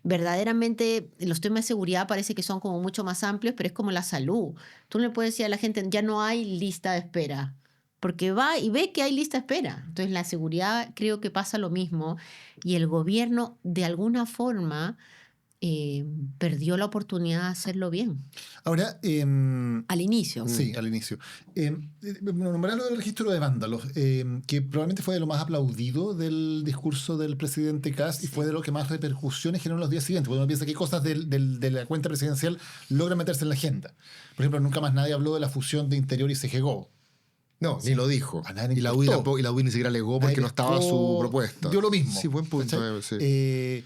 Verdaderamente los temas de seguridad parece que son como mucho más amplios, pero es como la salud. Tú no le puedes decir a la gente, ya no hay lista de espera, porque va y ve que hay lista de espera. Entonces la seguridad creo que pasa lo mismo y el gobierno de alguna forma perdió la oportunidad de hacerlo bien. Ahora, Al inicio. sí, al inicio. Nombrar lo del registro de vándalos, que probablemente fue de lo más aplaudido del discurso del presidente Kast y fue de lo que más repercusiones generó en los días siguientes. Porque uno piensa que cosas de la cuenta presidencial logran meterse en la agenda. Por ejemplo, nunca más nadie habló de la fusión de Interior y CGGO. No, ni lo dijo. A nadie le Y la importó. UDI ni siquiera alegó porque Nadie no estaba pescó, su propuesta. dio lo mismo. Sí, buen punto. ¿Cachai? Sí.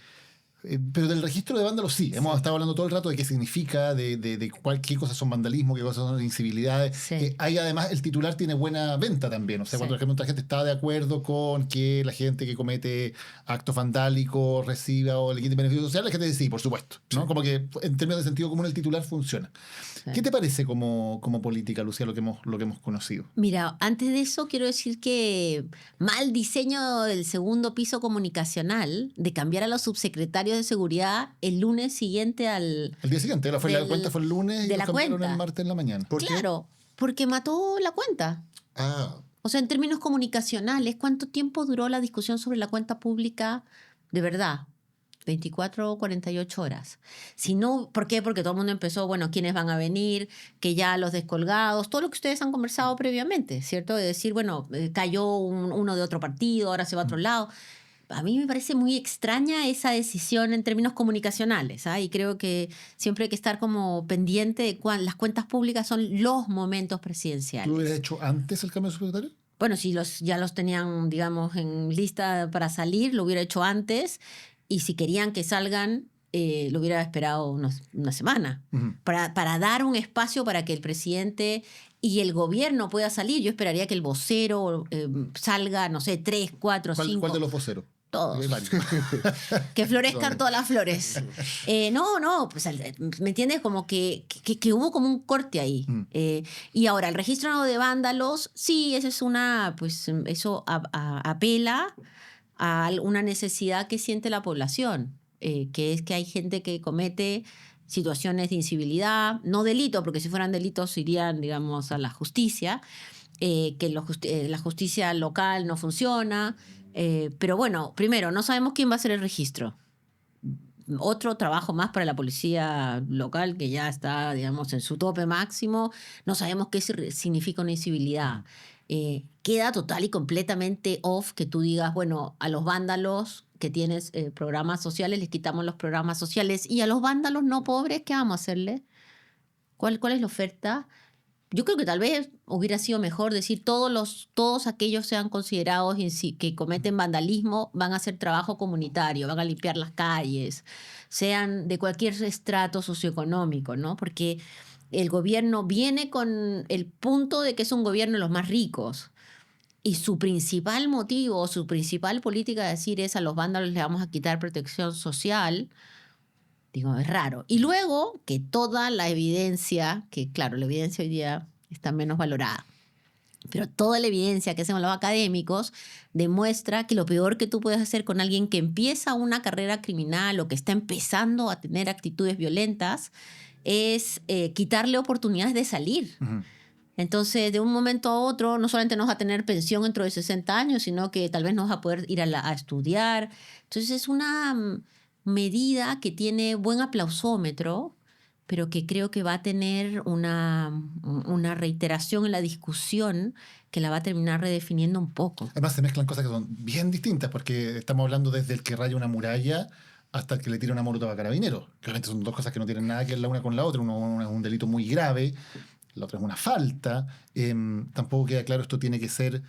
Pero del registro de vándalos sí, hemos estado hablando todo el rato de qué significa, de qué cosas son vandalismo, qué cosas son incivilidades. Sí. Ahí además el titular tiene buena venta también, o sea, Sí. cuando por ejemplo mucha gente está de acuerdo con que la gente que comete actos vandálicos reciba o le quite beneficios sociales, la gente dice sí, por supuesto, ¿no? Sí. Como que en términos de sentido común el titular funciona. Sí. ¿Qué te parece como política, Lucía, lo que hemos conocido? Mira, antes de eso quiero decir que mal diseño del segundo piso comunicacional de cambiar a los subsecretarios de seguridad el lunes siguiente al... El día siguiente, la Del- cuenta fue el lunes y de lo la cambiaron cuenta. el martes en la mañana. ¿Por qué? Claro, porque mató la cuenta. Ah, O sea, en términos comunicacionales, ¿cuánto tiempo duró la discusión sobre la cuenta pública de verdad? 24 o 48 horas. Si no, ¿por qué? Porque todo el mundo empezó, bueno, quiénes van a venir, que ya los descolgados, todo lo que ustedes han conversado previamente, ¿cierto? De decir, bueno, cayó uno de otro partido, ahora se va a otro lado. A mí me parece muy extraña esa decisión en términos comunicacionales, y creo que siempre hay que estar como pendiente de las cuentas públicas son los momentos presidenciales. ¿Tú hubieras hecho antes el cambio de subsecretario? Bueno, si ya los tenían, digamos, en lista para salir, lo hubiera hecho antes. Y si querían que salgan, lo hubiera esperado una semana. Ujú. Para dar un espacio para que el presidente y el gobierno pueda salir. Yo esperaría que el vocero salga, no sé, 3, 4, 5. ¿Cuál de los voceros? Todos. Hay varios. Que florezcan todas las flores. No, pues, ¿me entiendes? Como que hubo como un corte ahí. Y ahora, el registro de vándalos, sí, eso es pues eso apela a una necesidad que siente la población, que es que hay gente que comete situaciones de incivilidad, no delito, porque si fueran delitos irían, digamos, a la justicia, que la justicia local no funciona. Pero bueno, primero, no sabemos quién va a hacer el registro. Otro trabajo más para la policía local que ya está, digamos, en su tope máximo. No sabemos qué significa una incivilidad. Queda total y completamente off que tú digas, bueno, a los vándalos que tienes programas sociales les quitamos los programas sociales y a los vándalos no pobres, ¿qué vamos a hacerle? ¿Cuál es la oferta? Yo creo que tal vez hubiera sido mejor decir todos aquellos sean considerados que cometen vandalismo van a hacer trabajo comunitario, van a limpiar las calles, sean de cualquier estrato socioeconómico, ¿no? Porque el gobierno viene con el punto de que es un gobierno de los más ricos y su principal motivo, su principal política de decir es a los vándalos les vamos a quitar protección social. Digo, es raro. Y luego que toda la evidencia, que claro, la evidencia hoy día está menos valorada, pero toda la evidencia que hacen los académicos demuestra que lo peor que tú puedes hacer con alguien que empieza una carrera criminal o que está empezando a tener actitudes violentas es quitarle oportunidades de salir. Ujú. Entonces, de un momento a otro, no solamente no vas a tener pensión dentro de 60 años, sino que tal vez no vas a poder ir a estudiar. Entonces, es una medida que tiene buen aplausómetro, pero que creo que va a tener una reiteración en la discusión que la va a terminar redefiniendo un poco. Además se mezclan cosas que son bien distintas, porque estamos hablando desde el que raya una muralla hasta el que le tira una molotov a carabineros. Claramente son dos cosas que no tienen nada que ver la una con la otra. Uno es un delito muy grave, la otra es una falta. Tampoco queda claro esto tiene que ser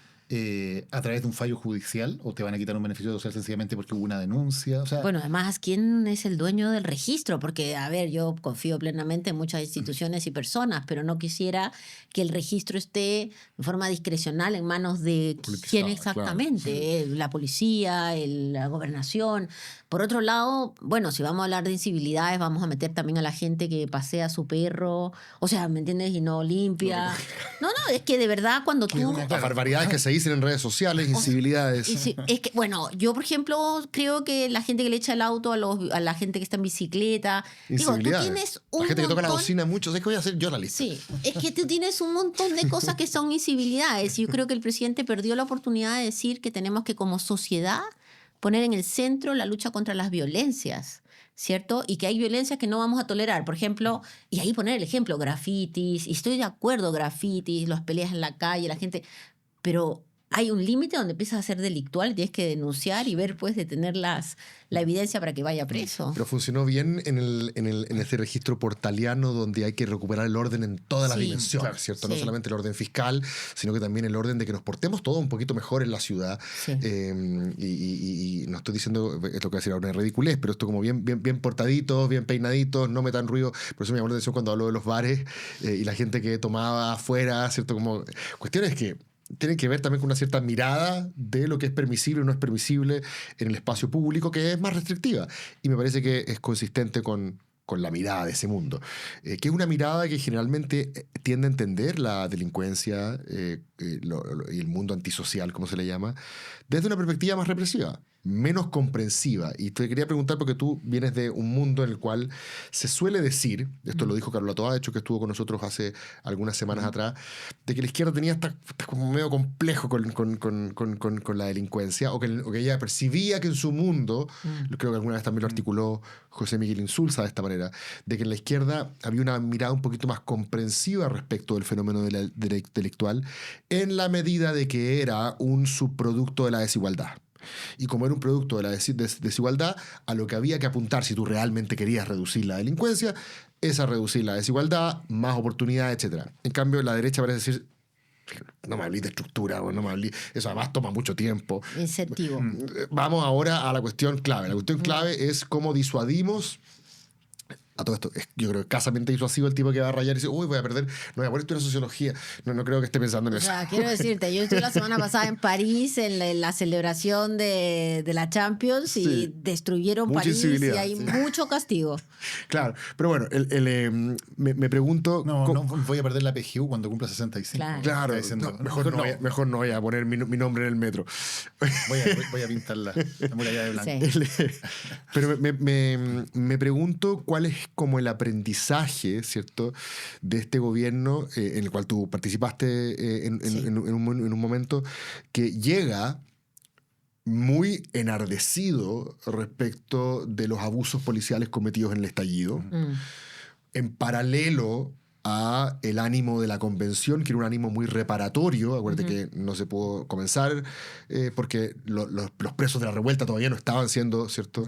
a través de un fallo judicial o te van a quitar un beneficio social sencillamente porque hubo una denuncia. O sea, Bueno, además, ¿quién es el dueño del registro? Porque, a ver, yo confío plenamente en muchas instituciones y personas, pero no quisiera que el registro esté en forma discrecional en manos de quién exactamente, la policía, la gobernación. Por otro lado, bueno, si vamos a hablar de incivilidades, vamos a meter también a la gente que pasea a su perro, o sea, ¿me entiendes? Y no limpia. No, es que de verdad cuando tú... Las barbaridades que se dicen en redes sociales, incivilidades. Es que, bueno, yo, por ejemplo, creo que la gente que le echa el auto a la gente que está en bicicleta... Digo, tú tienes un la gente que toca la montón- bocina mucho, ¿sabes qué voy a hacer yo la lista? Sí, es que tú tienes un montón de cosas que son incivilidades. Y yo creo que el presidente perdió la oportunidad de decir que tenemos que, como sociedad, poner en el centro la lucha contra las violencias, ¿cierto? Y que hay violencias que no vamos a tolerar. Por ejemplo, y ahí poner el ejemplo, grafitis, y estoy de acuerdo, grafitis, las peleas en la calle, la gente... Pero hay un límite donde empiezas a ser delictual, tienes que denunciar y ver, pues, de tener la evidencia para que vaya preso. Pero funcionó bien en este registro portaliano donde hay que recuperar el orden en todas las Sí, dimensiones, claro, ¿cierto? sí. No solamente el orden fiscal, sino que también el orden de que nos portemos todos un poquito mejor en la ciudad. Sí. Y no estoy diciendo esto que voy a decir ahora es ridiculez, pero esto como bien portaditos, bien peinaditos, no metan ruido. Por eso me llamó la atención cuando hablo de los bares y la gente que tomaba afuera, ¿cierto? Como cuestiones que tienen que ver también con una cierta mirada de lo que es permisible o no es permisible en el espacio público, que es más restrictiva. Y me parece que es consistente con la mirada de ese mundo, que es una mirada que generalmente tiende a entender la delincuencia y el mundo antisocial, como se le llama, desde una perspectiva más represiva, menos comprensiva. Y te quería preguntar, porque tú vienes de un mundo en el cual se suele decir, esto lo dijo Carola Toá, de hecho que estuvo con nosotros hace algunas semanas atrás, de que la izquierda tenía está como medio complejo con la delincuencia, o que ella percibía que en su mundo, creo que alguna vez también lo articuló José Miguel Insulza de esta manera, de que en la izquierda había una mirada un poquito más comprensiva respecto del fenómeno delictual, en la medida de que era un subproducto de la desigualdad. Y como era un producto de la desigualdad, a lo que había que apuntar si tú realmente querías reducir la delincuencia, es a reducir la desigualdad, más oportunidades, etc. En cambio, la derecha parece decir, no me hablé de estructura, no me hablé, eso además toma mucho tiempo. Incentivo. Vamos ahora a la cuestión clave. La cuestión clave es cómo disuadimos. A todo esto, yo creo que escasamente disuasivo el tipo que va a rayar y dice, uy, voy a perder, no voy a poner estudiar sociología. No creo que esté pensando en O eso. sea, quiero decirte, yo estuve la semana pasada en París en la celebración de la Champions y Sí. destruyeron Mucha París y incivilidad, hay sí. mucho castigo. Claro, pero bueno, me pregunto... no voy a perder la PGU cuando cumpla 65. Claro. Claro, Está diciendo, no, mejor no voy a poner mi nombre en el metro. Voy a pintar la muralla de blanco. Sí. Pero me pregunto cuál es como el aprendizaje, ¿cierto?, de este gobierno en el cual tú participaste en un momento que llega muy enardecido respecto de los abusos policiales cometidos en el estallido, en paralelo a el ánimo de la convención, que era un ánimo muy reparatorio. Acuérdate que no se pudo comenzar porque los presos de la revuelta todavía no estaban siendo, ¿cierto?,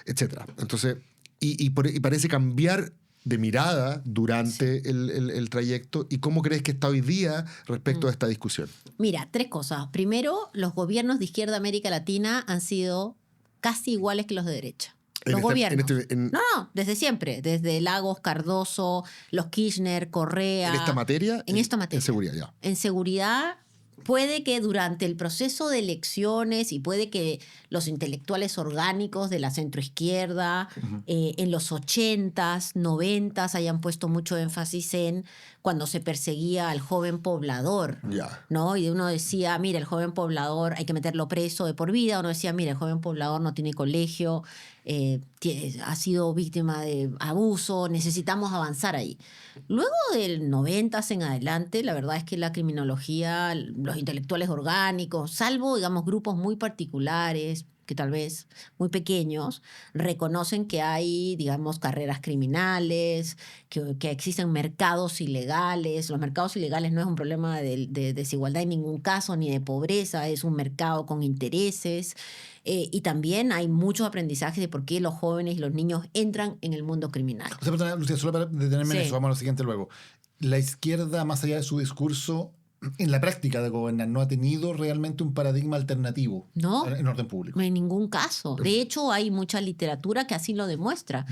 etcétera. Entonces, y parece cambiar de mirada durante el trayecto. ¿Y cómo crees que está hoy día respecto a esta discusión? Mira, 3 cosas. Primero, los gobiernos de izquierda de América Latina han sido casi iguales que los de derecha. Los gobiernos. No, desde siempre. Desde Lagos, Cardoso, los Kirchner, Correa. ¿En esta materia? En esta materia. En seguridad, ya. En seguridad, puede que durante el proceso de elecciones y puede que los intelectuales orgánicos de la centroizquierda en los 80s, 90s hayan puesto mucho énfasis en cuando se perseguía al joven poblador, Ya. ¿no? Y uno decía, mira, el joven poblador hay que meterlo preso de por vida. Uno decía, mira, el joven poblador no tiene colegio, ha sido víctima de abuso, necesitamos avanzar ahí. Luego del 90s en adelante, la verdad es que la criminología, los intelectuales orgánicos, salvo, digamos, grupos muy particulares, que tal vez muy pequeños, reconocen que hay, digamos, carreras criminales, que existen mercados ilegales. Los mercados ilegales no es un problema de desigualdad en ningún caso, ni de pobreza, es un mercado con intereses. Y también hay muchos aprendizajes de por qué los jóvenes y los niños entran en el mundo criminal. O sea, perdona, Lucía, solo para detenerme en Sí. eso, vamos a lo siguiente luego. La izquierda, más allá de su discurso, en la práctica de gobernar, no ha tenido realmente un paradigma alternativo No. en orden público. En ningún caso. De hecho, hay mucha literatura que así lo demuestra.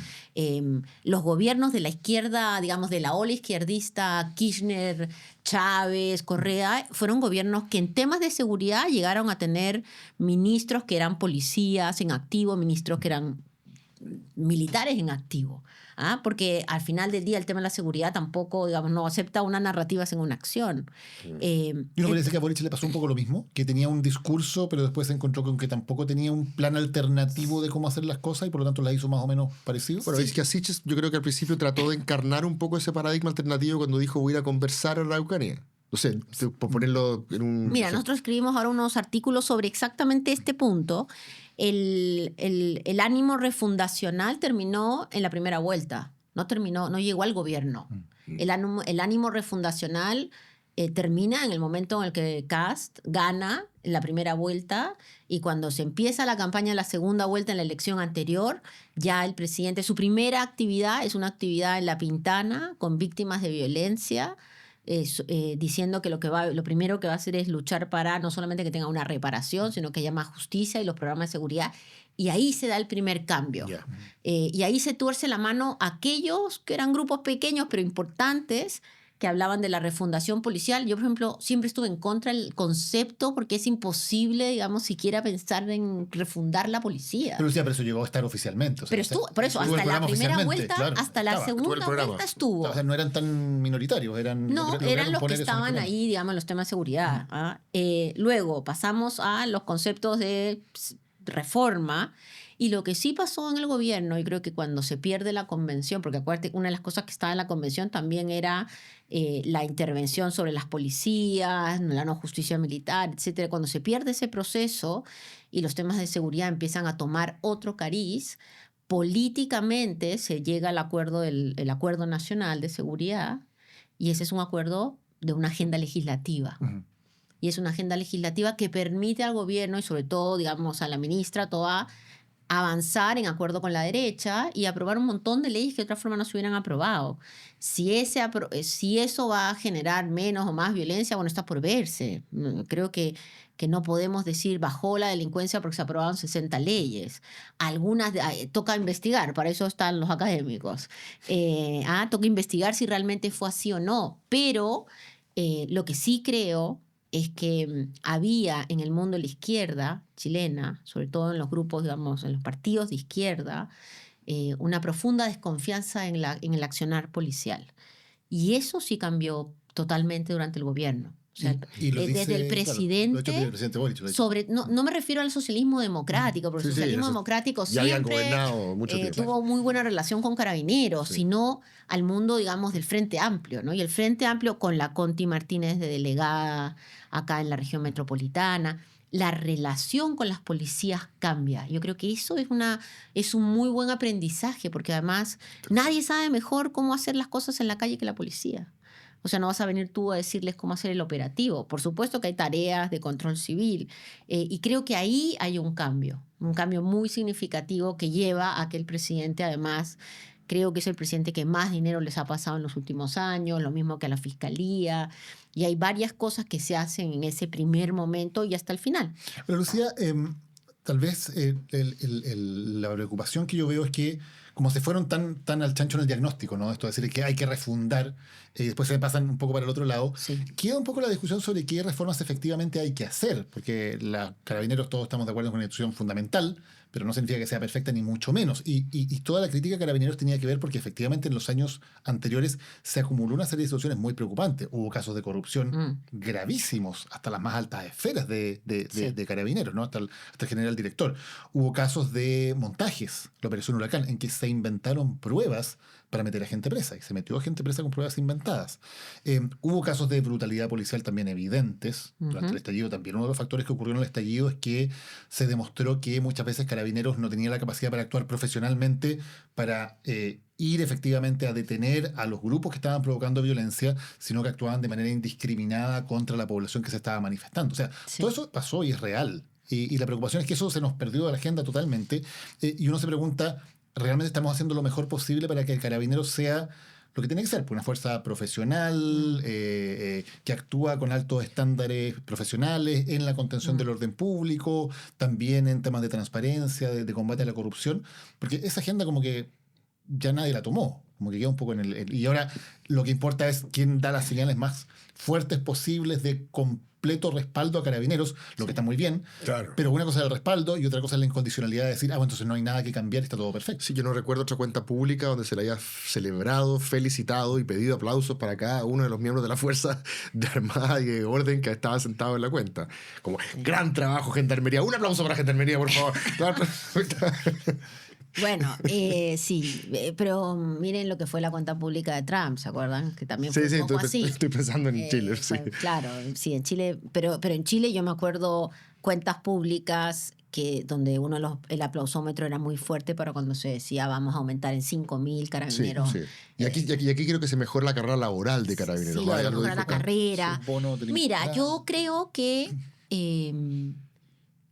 Los gobiernos de la izquierda, digamos, de la ola izquierdista, Kirchner, Chávez, Correa, fueron gobiernos que en temas de seguridad llegaron a tener ministros que eran policías en activo, ministros que eran militares en activo. Porque al final del día el tema de la seguridad tampoco, digamos, no acepta una narrativa sin una acción. Y uno parece que a Boric le pasó un poco lo mismo, que tenía un discurso, pero después se encontró con que tampoco tenía un plan alternativo de cómo hacer las cosas y por lo tanto las hizo más o menos parecido. Bueno, es que Siches yo creo que al principio trató de encarnar un poco ese paradigma alternativo cuando dijo voy a ir a conversar a la Araucanía. No sé, por ponerlo en un... Mira, nosotros escribimos ahora unos artículos sobre exactamente este punto. El ánimo refundacional terminó en la primera vuelta, no llegó al gobierno. El ánimo refundacional termina en el momento en el que Kast gana en la primera vuelta, y cuando se empieza la campaña de la segunda vuelta en la elección anterior, ya el presidente, su primera actividad es una actividad en La Pintana con víctimas de violencia, diciendo que lo primero que va a hacer es luchar para no solamente que tenga una reparación, sino que haya más justicia y los programas de seguridad. Y ahí se da el primer cambio. Yeah. Y ahí se tuerce la mano a aquellos que eran grupos pequeños pero importantes, que hablaban de la refundación policial. Yo, por ejemplo, siempre estuve en contra del concepto porque es imposible, digamos, siquiera pensar en refundar la policía. Pero Lucía, pero eso llegó a estar oficialmente. O sea, Pero estuvo, por eso, estuvo el hasta la programa primera oficialmente, vuelta, claro, hasta la estaba. Estuvo el segunda programa. vuelta estuvo. O sea, no eran tan minoritarios, eran... No, lograron eran los que poner eso en el estaban programa. ahí, digamos, en los temas de seguridad. Luego pasamos a los conceptos de reforma. Y lo que sí pasó en el gobierno, y creo que cuando se pierde la convención, porque acuérdate, una de las cosas que estaba en la convención también era la intervención sobre las policías, la no justicia militar, etcétera. Cuando se pierde ese proceso y los temas de seguridad empiezan a tomar otro cariz, políticamente se llega al acuerdo, el Acuerdo Nacional de Seguridad, y ese es un acuerdo de una agenda legislativa. Ujú. Y es una agenda legislativa que permite al gobierno y sobre todo, digamos, a la ministra Toa avanzar en acuerdo con la derecha y aprobar un montón de leyes que de otra forma no se hubieran aprobado. Si eso va a generar menos o más violencia, bueno, está por verse. Creo que no podemos decir bajó la delincuencia porque se aprobaron 60 leyes. Algunas toca investigar, para eso están los académicos. Toca investigar si realmente fue así o no. Pero lo que sí creo es que había en el mundo de la izquierda chilena, sobre todo en los grupos, digamos, en los partidos de izquierda, una profunda desconfianza en el accionar policial. Y eso sí cambió totalmente durante el gobierno. O sea, Y lo desde dice, el claro, presidente, lo ha hecho el presidente Boric, lo ha hecho. no me refiero al socialismo democrático, porque el Sí, sí, socialismo eso. democrático Ya habían siempre gobernado mucho tiempo. tuvo muy buena relación con Carabineros, Sí. sino al mundo, digamos, del Frente Amplio, ¿no? Y el Frente Amplio con la Conti Martínez de delegada acá en la región metropolitana, la relación con las policías cambia. Yo creo que eso es un muy buen aprendizaje, porque además nadie sabe mejor cómo hacer las cosas en la calle que la policía. O sea, no vas a venir tú a decirles cómo hacer el operativo. Por supuesto que hay tareas de control civil. Y creo que ahí hay un cambio muy significativo que lleva a que el presidente, además, creo que es el presidente que más dinero les ha pasado en los últimos años, lo mismo que a la fiscalía. Y hay varias cosas que se hacen en ese primer momento y hasta el final. Pero Lucía, tal vez la preocupación que yo veo es que como se fueron tan al chancho en el diagnóstico, ¿no? Esto de decir que hay que refundar y después se pasan un poco para el otro lado, Sí. queda un poco la discusión sobre qué reformas efectivamente hay que hacer, porque los Carabineros todos estamos de acuerdo con una institución fundamental, pero no significa que sea perfecta ni mucho menos. Y toda la crítica a Carabineros tenía que ver porque efectivamente en los años anteriores se acumuló una serie de situaciones muy preocupantes. Hubo casos de corrupción gravísimos, hasta las más altas esferas de Carabineros, ¿no? Hasta el general director. Hubo casos de montajes, la Operación Huracán, en que se inventaron pruebas para meter a gente presa, y se metió a gente presa con pruebas inventadas. Hubo casos de brutalidad policial también evidentes durante el estallido. También uno de los factores que ocurrió en el estallido es que se demostró que muchas veces Carabineros no tenía la capacidad para actuar profesionalmente, para ir efectivamente a detener a los grupos que estaban provocando violencia, sino que actuaban de manera indiscriminada contra la población que se estaba manifestando. O sea, todo eso pasó y es real. Y la preocupación es que eso se nos perdió de la agenda totalmente. Y uno se pregunta, ¿realmente estamos haciendo lo mejor posible para que el Carabinero sea lo que tiene que ser? Una fuerza profesional, que actúa con altos estándares profesionales en la contención del orden público, también en temas de transparencia, de combate a la corrupción? Porque esa agenda como que ya nadie la tomó, como que queda un poco en y ahora lo que importa es quién da las señales más fuertes posibles de completo respaldo a Carabineros, lo que está muy bien, Claro. pero una cosa es el respaldo y otra cosa es la incondicionalidad de decir, bueno, entonces no hay nada que cambiar, está todo perfecto. Sí, yo no recuerdo otra cuenta pública donde se le haya celebrado, felicitado y pedido aplausos para cada uno de los miembros de la Fuerza de Armada y de Orden que estaba sentado en la cuenta. Como, gran trabajo, Gendarmería. Un aplauso para Gendarmería, por favor. Bueno, sí, pero miren lo que fue la cuenta pública de Trump, ¿se acuerdan? Que también fue un poco así. Estoy pensando en Chile, sí. Claro, sí, en Chile, pero en Chile yo me acuerdo cuentas públicas donde el aplausómetro era muy fuerte para cuando se decía vamos a aumentar en 5.000 carabineros. Sí. Y aquí creo que se mejora la carrera laboral de Carabineros. Sí, mejora la carrera. Mira, yo creo que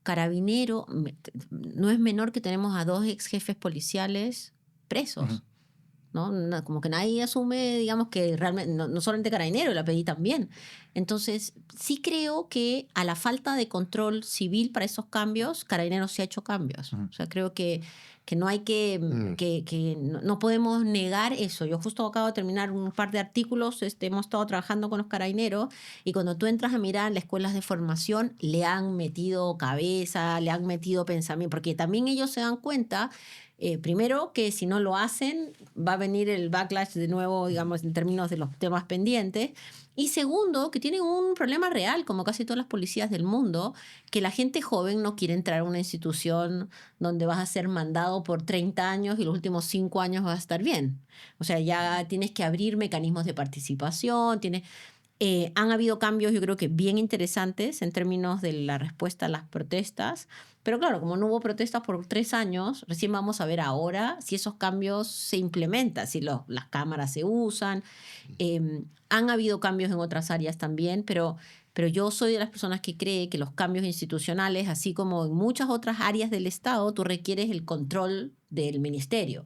Carabinero no es menor que tenemos a 2 ex jefes policiales presos. ¿No? Como que nadie asume, digamos, que realmente, no solamente Carabinero, la pedí también. Entonces, sí creo que a la falta de control civil para esos cambios, Carabineros sí ha hecho cambios. O sea, creo que no hay que no podemos negar eso. Yo justo acabo de terminar un par de artículos, hemos estado trabajando con los Carabineros, y cuando tú entras a mirar las escuelas de formación, le han metido cabeza, le han metido pensamiento, porque también ellos se dan cuenta, primero, que si no lo hacen, va a venir el backlash de nuevo, digamos, en términos de los temas pendientes. Y segundo, que tienen un problema real, como casi todas las policías del mundo, que la gente joven no quiere entrar a una institución donde vas a ser mandado por 30 años y los últimos 5 años vas a estar bien. O sea, ya tienes que abrir mecanismos de participación, han habido cambios, yo creo que bien interesantes en términos de la respuesta a las protestas, pero claro, como no hubo protestas por 3 años, recién vamos a ver ahora si esos cambios se implementan, si las cámaras se usan. Han habido cambios en otras áreas también, pero yo soy de las personas que cree que los cambios institucionales, así como en muchas otras áreas del Estado, tú requieres el control del ministerio.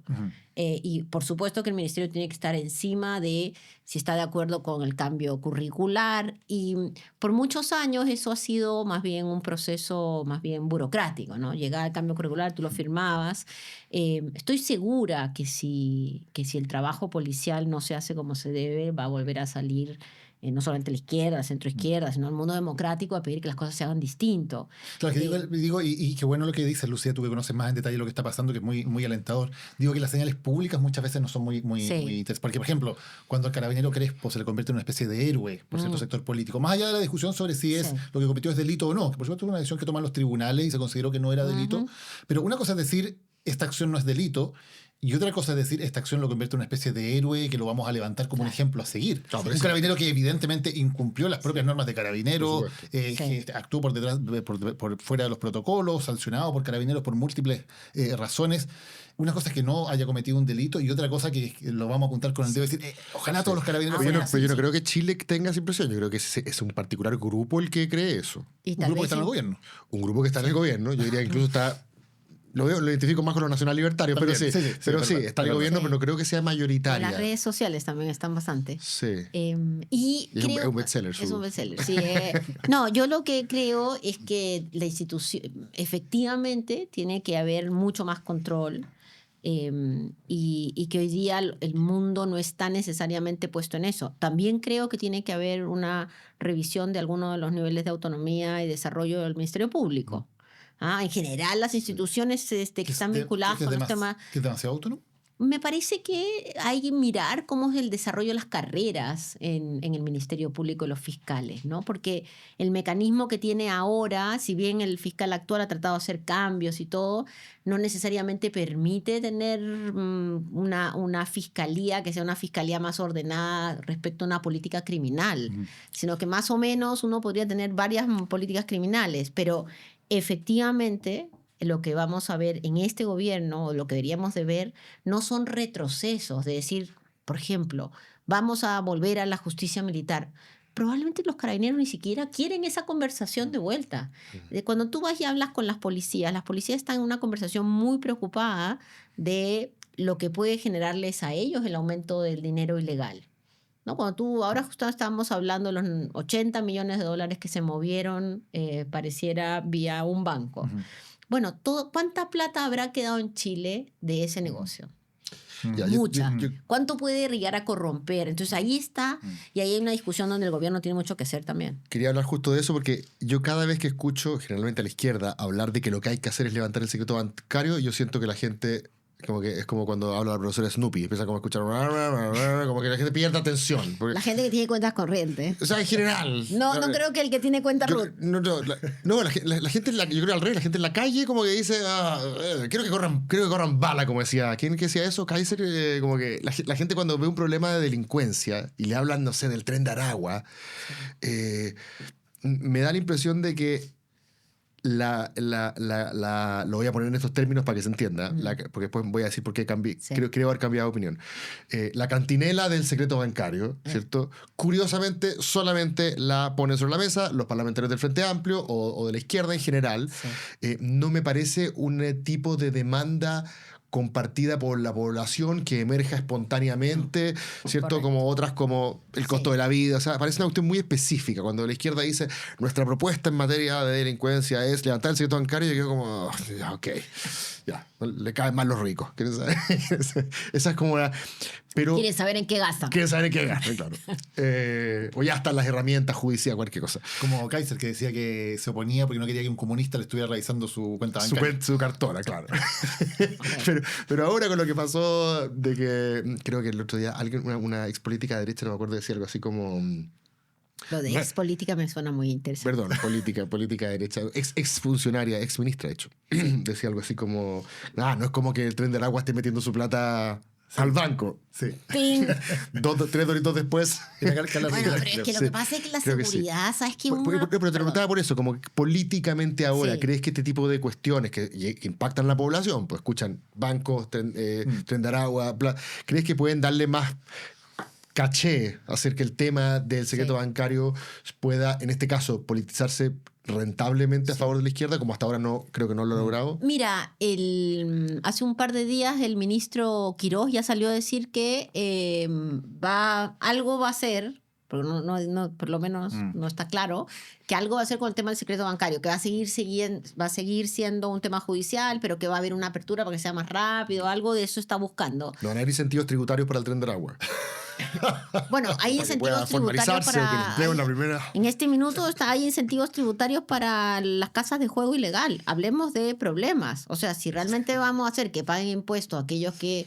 Y por supuesto que el ministerio tiene que estar encima de si está de acuerdo con el cambio curricular. Y por muchos años eso ha sido más bien un proceso más bien burocrático, ¿no? Llegaba el cambio curricular, tú lo firmabas. Estoy segura que si el trabajo policial no se hace como se debe, va a volver a salir no solamente la izquierda, la centroizquierda, sino el mundo democrático a pedir que las cosas se hagan distinto. Claro, que digo y qué bueno lo que dices, Lucía, tú que conoces más en detalle lo que está pasando, que es muy, muy alentador. Digo que las señales públicas muchas veces no son muy interesantes. Porque, por ejemplo, cuando al Carabinero Crespo se le convierte en una especie de héroe por cierto sector político, más allá de la discusión sobre si lo que cometió es delito o no, que por supuesto es una decisión que toman los tribunales y se consideró que no era delito, pero una cosa es decir, esta acción no es delito, y otra cosa es decir, esta acción lo convierte en una especie de héroe que lo vamos a levantar como un ejemplo a seguir. Claro, un carabinero que evidentemente incumplió las propias normas de carabinero, que actuó por detrás, por fuera de los protocolos, sancionado por carabineros por múltiples razones. Una cosa es que no haya cometido un delito y otra cosa que lo vamos a apuntar con el dedo y decir, ojalá todos los carabineros... Pero yo no creo que Chile tenga esa impresión. Yo creo que es un particular grupo el que cree eso. Un grupo que está en el gobierno. Un grupo que está en el gobierno. Yo diría que incluso está... Lo identifico más con los nacional libertarios, pero sí, está en el gobierno, pero no creo que sea mayoritaria. Las redes sociales también están bastante. Sí. Y es creo, un bestseller. Es un bestseller, sí. No, yo lo que creo es que la institución, efectivamente, tiene que haber mucho más control y que hoy día el mundo no está necesariamente puesto en eso. También creo que tiene que haber una revisión de algunos de los niveles de autonomía y desarrollo del Ministerio Público. En general, las instituciones que están vinculadas con los temas... ¿Que es demasiado autónomo? Me parece que hay que mirar cómo es el desarrollo de las carreras en el Ministerio Público y los fiscales, ¿no? Porque el mecanismo que tiene ahora, si bien el fiscal actual ha tratado de hacer cambios y todo, no necesariamente permite tener una fiscalía que sea una fiscalía más ordenada respecto a una política criminal, sino que más o menos uno podría tener varias políticas criminales, pero efectivamente lo que vamos a ver en este gobierno, o lo que deberíamos de ver, no son retrocesos, de decir, por ejemplo, vamos a volver a la justicia militar. Probablemente los carabineros ni siquiera quieren esa conversación de vuelta. Cuando tú vas y hablas con las policías están en una conversación muy preocupada de lo que puede generarles a ellos el aumento del dinero ilegal, ¿no? Ahora justo estábamos hablando de los 80 millones de dólares que se movieron, pareciera vía un banco. Bueno, ¿cuánta plata habrá quedado en Chile de ese negocio? Mucha. ¿Cuánto puede llegar a corromper? Entonces ahí está, y ahí hay una discusión donde el gobierno tiene mucho que hacer también. Quería hablar justo de eso porque yo cada vez que escucho, generalmente a la izquierda, hablar de que lo que hay que hacer es levantar el secreto bancario, yo siento que la gente... Como que es como cuando habla la profesora Snoopy, empieza como a escuchar, como que la gente pierde atención. Porque, la gente que tiene cuentas corrientes. o sea, en general. No creo que el que tiene cuenta root. La gente, yo creo al revés, la gente en la calle como que dice, quiero que corran bala, como decía. ¿Quién que decía eso? Kaiser, como que la gente cuando ve un problema de delincuencia y le hablan, no sé, del Tren de Aragua, me da la impresión de que lo voy a poner en estos términos para que se entienda, porque después voy a decir por qué cambié, creo haber cambiado de opinión. La cantinela del secreto bancario, ¿cierto? Curiosamente, solamente la ponen sobre la mesa los parlamentarios del Frente Amplio o de la izquierda en general. No me parece un tipo de demanda compartida por la población que emerja espontáneamente, ¿cierto? Correcto. Como otras como el costo de la vida. O sea, parece una cuestión muy específica. Cuando la izquierda dice nuestra propuesta en materia de delincuencia es levantar el secreto bancario, yo quedo como, ok, ya, le caen más los ricos. Esa es como una... Pero Quieren saber en qué gastan. quieren saber en qué gastan, claro. O ya están las herramientas judiciales, cualquier cosa. Como Kaiser, que decía que se oponía porque no quería que un comunista le estuviera revisando su cuenta bancaria. Su cartona, claro. pero ahora con lo que pasó de que creo que el otro día una ex política de derecha, no me acuerdo, decía algo así como... Lo de ex política me suena muy interesante. Perdón, política de derecha, ex funcionaria, ex ministra, de hecho. Decía algo así como, no es como que el Tren del Agua esté metiendo su plata al banco. Sí. ¡Ping! 3 doritos después. Bueno, pero es que lo que pasa es que la creo que sí. seguridad, ¿sabes qué? Pero te preguntaba por eso, como que políticamente ahora, Sí. ¿crees que este tipo de cuestiones que impactan la población, pues escuchan bancos, Tren de Aragua, ¿crees que pueden darle más caché hacer que el tema del secreto bancario pueda, en este caso, politizarse rentablemente a favor de la izquierda, como hasta ahora creo que no lo ha logrado? Mira, hace un par de días el ministro Quirós ya salió a decir que algo va a hacer, pero no, por lo menos no está claro, que algo va a hacer con el tema del secreto bancario, que va a seguir siendo un tema judicial, pero que va a haber una apertura para que sea más rápido, algo de eso está buscando. No van a haber incentivos tributarios para el Tren de Aragua. Bueno, hay Para que pueda incentivos tributarios formalizarse o que el empleo en la primera... En este minuto hay incentivos tributarios para las casas de juego ilegal. Hablemos de problemas. O sea, si realmente vamos a hacer que paguen impuestos aquellos que,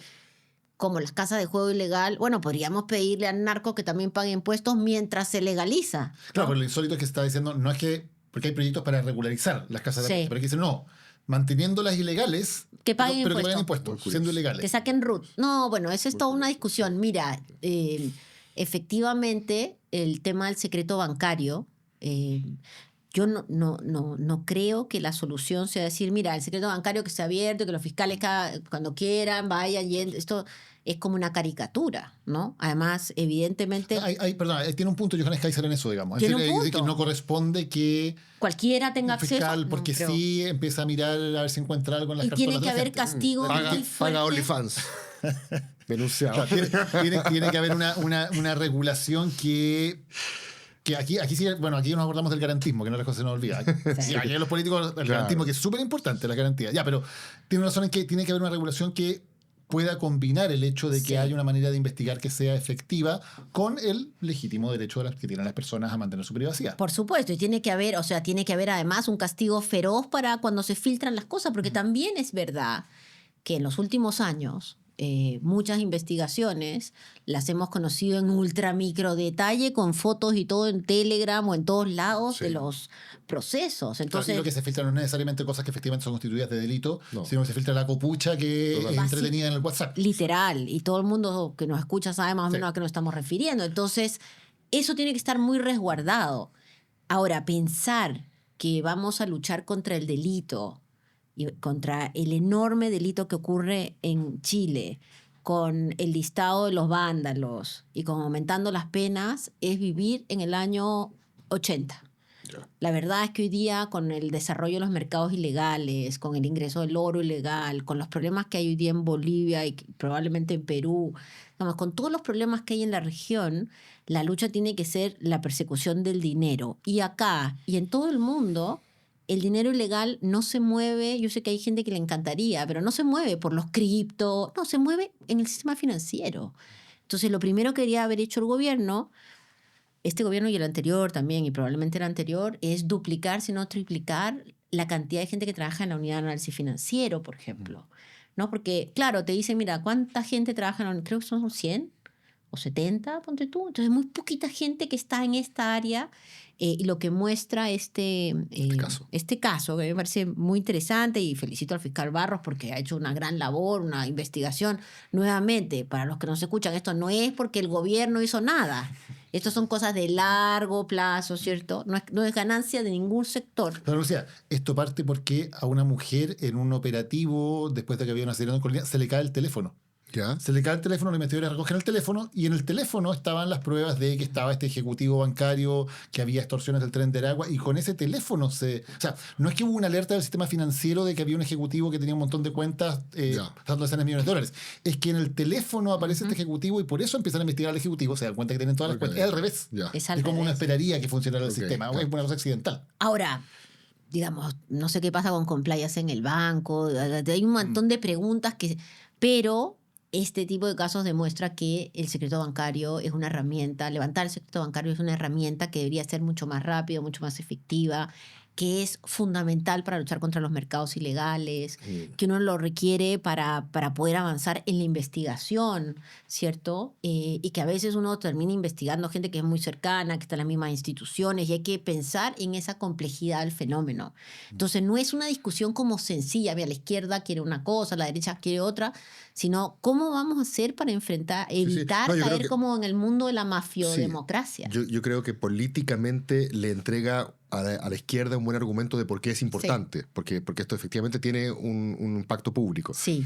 como las casas de juego ilegal, bueno, podríamos pedirle al narco que también pague impuestos mientras se legaliza. Claro, pero lo insólito es que se está diciendo, no es que, porque hay proyectos para regularizar las casas de Sí. apuestas, pero que dicen, no, manteniéndolas ilegales, Que paguen pero que paguen impuestos. impuestos, siendo Que ilegales. saquen RUT. No, bueno, esa es toda una discusión. Mira, efectivamente, el tema del secreto bancario, yo no creo que la solución sea decir, mira, el secreto bancario que esté abierto, que los fiscales cuando quieran vayan y esto es como una caricatura, ¿no? Además, evidentemente, Perdón, tiene un punto Johannes Kaiser en eso, digamos. Tiene un Dice punto. que no corresponde que cualquiera tenga un fiscal, acceso. porque No creo. sí, empieza a mirar a ver si encuentra algo en las Y cartolas tiene de que la haber gente. castigos Paga muy fuertes. OnlyFans. Denunciado. Tiene que haber una regulación que aquí sí, bueno, aquí nos acordamos del garantismo, que no las cosas se nos olvida. Sí, aquí los políticos, el garantismo, que es súper importante, la garantía. Ya, pero tiene razón en que tiene que haber una regulación que pueda combinar el hecho de que haya una manera de investigar que sea efectiva con el legítimo derecho que tienen las personas a mantener su privacidad. Por supuesto, y tiene que haber además un castigo feroz para cuando se filtran las cosas, porque también es verdad que en los últimos años muchas investigaciones, las hemos conocido en ultra micro detalle, con fotos y todo en Telegram o en todos lados Sí. de los procesos. Entonces, Y lo que se filtra no es necesariamente cosas que efectivamente son constituidas de delito, No. sino que se filtra la copucha que es Totalmente. entretenida en el WhatsApp. literal, y todo el mundo que nos escucha sabe más o Sí. menos a qué nos estamos refiriendo. Entonces, eso tiene que estar muy resguardado. Ahora, pensar que vamos a luchar contra el delito y contra el enorme delito que ocurre en Chile, con el listado de los vándalos y con aumentando las penas, es vivir en el año 80. La verdad es que hoy día, con el desarrollo de los mercados ilegales, con el ingreso del oro ilegal, con los problemas que hay hoy día en Bolivia y probablemente en Perú, digamos, con todos los problemas que hay en la región, la lucha tiene que ser la persecución del dinero. Y acá y en todo el mundo, el dinero ilegal no se mueve. Yo sé que hay gente que le encantaría, pero no se mueve por los cripto, no, se mueve en el sistema financiero. Entonces, lo primero que debería haber hecho el gobierno, este gobierno y el anterior también, y probablemente el anterior, es duplicar, si no triplicar, la cantidad de gente que trabaja en la unidad de análisis financiero, por ejemplo. ¿No? Porque, claro, te dicen, mira, ¿cuánta gente trabaja en la unidad? Creo que son 100 o 70, ponte tú. Entonces, muy poquita gente que está en esta área. Y lo que muestra este caso, que me parece muy interesante, y felicito al fiscal Barros porque ha hecho una gran labor, una investigación. Nuevamente, para los que nos escuchan, esto no es porque el gobierno hizo nada. Esto son cosas de largo plazo, ¿cierto? No es ganancia de ningún sector. Pero Lucía, esto parte porque a una mujer en un operativo, después de que había una accidente en Colombia, se le cae el teléfono. ¿Ya? Se le cae el teléfono, los investigadores recogen el teléfono y en el teléfono estaban las pruebas de que estaba este ejecutivo bancario, que había extorsiones del Tren de Aragua, y con ese teléfono O sea, no es que hubo una alerta del sistema financiero de que había un ejecutivo que tenía un montón de cuentas dando decenas de millones de dólares. Es que en el teléfono aparece este ejecutivo y por eso empiezan a investigar al ejecutivo, se dan cuenta que tienen todas las cuentas. Es al revés. Ya. Es al Es como uno revés. esperaría que funcionara el Ok, sistema. claro. Es una cosa accidental. Ahora, digamos, no sé qué pasa con compliance en el banco. Hay un montón de preguntas pero este tipo de casos demuestra que el secreto bancario es una herramienta, levantar el secreto bancario es una herramienta que debería ser mucho más rápido, mucho más efectiva, que es fundamental para luchar contra los mercados ilegales, que uno lo requiere para poder avanzar en la investigación, ¿cierto? Y que a veces uno termina investigando gente que es muy cercana, que está en las mismas instituciones, y hay que pensar en esa complejidad del fenómeno. Entonces, no es una discusión como sencilla, mira, la izquierda quiere una cosa, la derecha quiere otra, sino cómo vamos a hacer para evitar No, yo creo caer que- como en el mundo de la mafiodemocracia. Yo creo que políticamente le entrega a la izquierda un buen argumento de por qué es importante, porque esto efectivamente tiene un impacto público. Sí,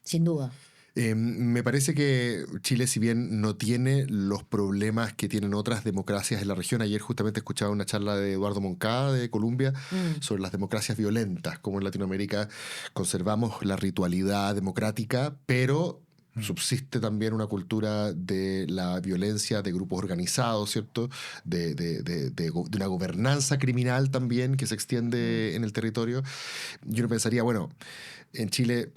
sin duda. Me parece que Chile, si bien no tiene los problemas que tienen otras democracias en la región, ayer justamente escuchaba una charla de Eduardo Moncada de Colombia sobre las democracias violentas, como en Latinoamérica conservamos la ritualidad democrática, pero subsiste también una cultura de la violencia de grupos organizados, ¿cierto? De una gobernanza criminal también que se extiende en el territorio. Yo no pensaría, bueno, en Chile,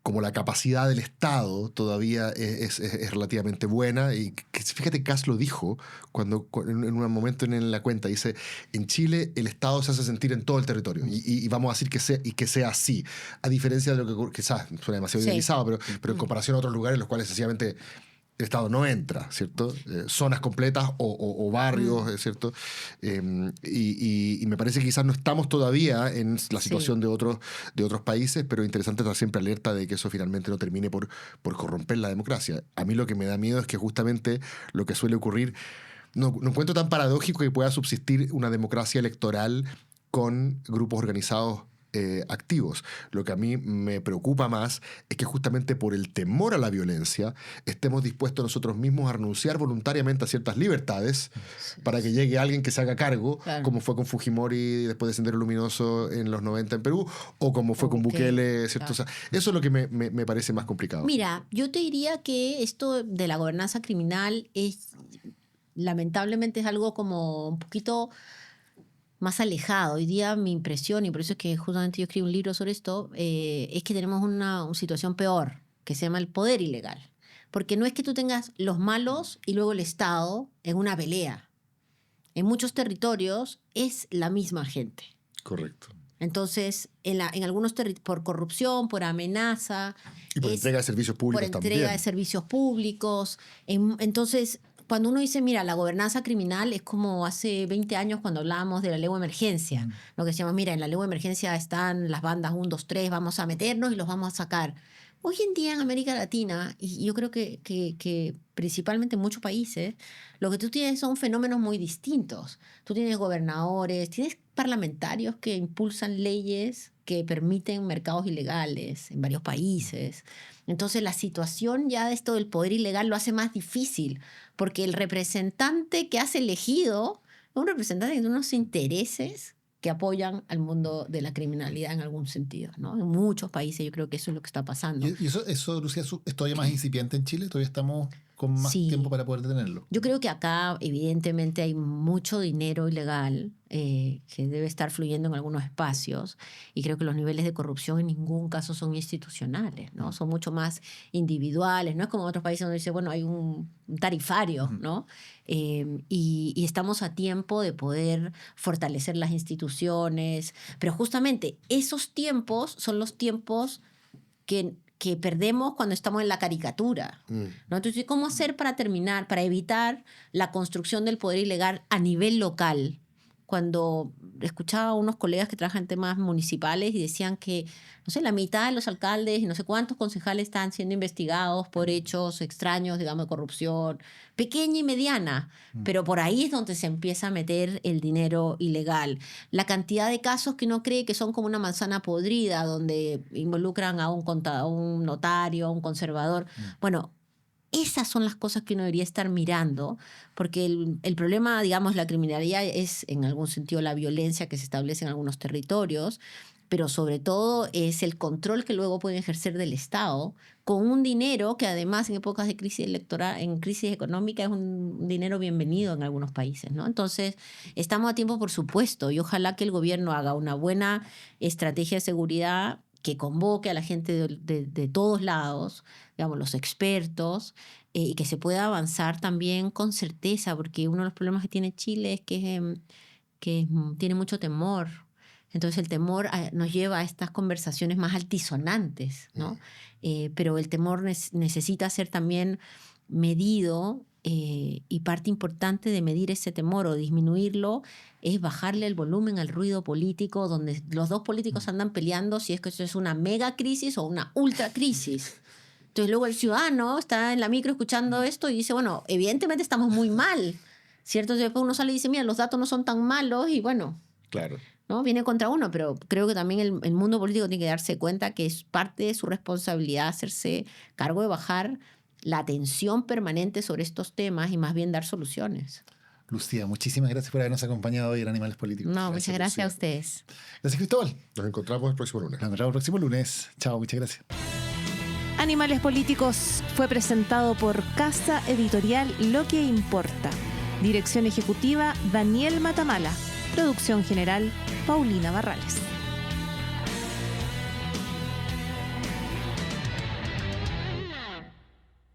como la capacidad del Estado todavía es relativamente buena, y fíjate, Kass lo dijo en un momento en la cuenta, dice, en Chile el Estado se hace sentir en todo el territorio, y vamos a decir que sea así, a diferencia de lo que quizás suena demasiado idealizado, pero en comparación a otros lugares en los cuales sencillamente el Estado no entra, ¿cierto? Zonas completas o barrios, ¿cierto? Y me parece que quizás no estamos todavía en la situación de otros países, pero interesante estar siempre alerta de que eso finalmente no termine por corromper la democracia. A mí lo que me da miedo es que justamente lo que suele ocurrir, no encuentro tan paradójico que pueda subsistir una democracia electoral con grupos organizados activos. Lo que a mí me preocupa más es que justamente por el temor a la violencia estemos dispuestos nosotros mismos a renunciar voluntariamente a ciertas libertades para que llegue alguien que se haga cargo, como fue con Fujimori después de Sendero Luminoso en los 90 en Perú, o como fue con Bukele, ¿cierto? Claro. O sea, eso es lo que me parece más complicado. Mira, yo te diría que esto de la gobernanza criminal lamentablemente es algo como un poquito más alejado. Hoy día mi impresión, y por eso es que justamente yo escribo un libro sobre esto, es que tenemos una situación peor, que se llama el poder ilegal. Porque no es que tú tengas los malos y luego el Estado en una pelea. En muchos territorios es la misma gente. Correcto. Entonces, en algunos por corrupción, por amenaza. Y por entrega de servicios públicos por también. entrega de servicios públicos. Entonces, cuando uno dice, mira, la gobernanza criminal es como hace 20 años cuando hablábamos de la ley de emergencia. Lo que decíamos, mira, en la ley de emergencia están las bandas 1, 2, 3, vamos a meternos y los vamos a sacar. Hoy en día en América Latina, y yo creo que principalmente en muchos países, lo que tú tienes son fenómenos muy distintos. Tú tienes gobernadores, tienes parlamentarios que impulsan leyes que permiten mercados ilegales en varios países. Entonces la situación ya de esto del poder ilegal lo hace más difícil, porque el representante que has elegido es un representante de unos intereses que apoyan al mundo de la criminalidad en algún sentido, ¿no? En muchos países yo creo que eso es lo que está pasando. ¿Y eso, Lucía, es todavía más incipiente en Chile? ¿Todavía estamos con más tiempo para poder detenerlo? Yo creo que acá evidentemente hay mucho dinero ilegal que debe estar fluyendo en algunos espacios, y creo que los niveles de corrupción en ningún caso son institucionales, ¿no? Son mucho más individuales. No es como en otros países donde dice, bueno, hay un tarifario, ¿no? Y estamos a tiempo de poder fortalecer las instituciones, pero justamente esos tiempos son los tiempos que perdemos cuando estamos en la caricatura, ¿no? Entonces, ¿cómo hacer para evitar la construcción del poder ilegal a nivel local? Cuando escuchaba a unos colegas que trabajan en temas municipales y decían que, no sé, la mitad de los alcaldes y no sé cuántos concejales están siendo investigados por hechos extraños, digamos, de corrupción, pequeña y mediana, pero por ahí es donde se empieza a meter el dinero ilegal. La cantidad de casos que uno cree que son como una manzana podrida, donde involucran a un contador, a un notario, a un conservador. Bueno, esas son las cosas que uno debería estar mirando, porque el problema, digamos, la criminalidad es en algún sentido la violencia que se establece en algunos territorios, pero sobre todo es el control que luego pueden ejercer del Estado con un dinero que además en épocas de crisis electoral, en crisis económica, es un dinero bienvenido en algunos países, ¿no? Entonces, estamos a tiempo, por supuesto, y ojalá que el gobierno haga una buena estrategia de seguridad que convoque a la gente de todos lados, digamos, los expertos, y que se pueda avanzar también con certeza, porque uno de los problemas que tiene Chile es que tiene mucho temor. Entonces el temor nos lleva a estas conversaciones más altisonantes, ¿no? Pero el temor necesita ser también medido, y parte importante de medir ese temor o disminuirlo es bajarle el volumen al ruido político, donde los dos políticos andan peleando si es que eso es una mega crisis o una ultra crisis. Entonces luego el ciudadano está en la micro escuchando esto y dice, bueno, evidentemente estamos muy mal, ¿cierto? Entonces después uno sale y dice, mira, los datos no son tan malos y bueno, claro, ¿no? Viene contra uno, pero creo que también el mundo político tiene que darse cuenta que es parte de su responsabilidad hacerse cargo de bajar la atención permanente sobre estos temas y más bien dar soluciones. Lucía, muchísimas gracias por habernos acompañado hoy en Animales Políticos. No, muchas gracias a ustedes. Gracias, Cristóbal. nos encontramos el próximo lunes. Nos encontramos el próximo lunes. Chao, muchas gracias. Animales Políticos fue presentado por Casa Editorial Lo que Importa. Dirección ejecutiva Daniel Matamala. Producción general Paulina Barrales.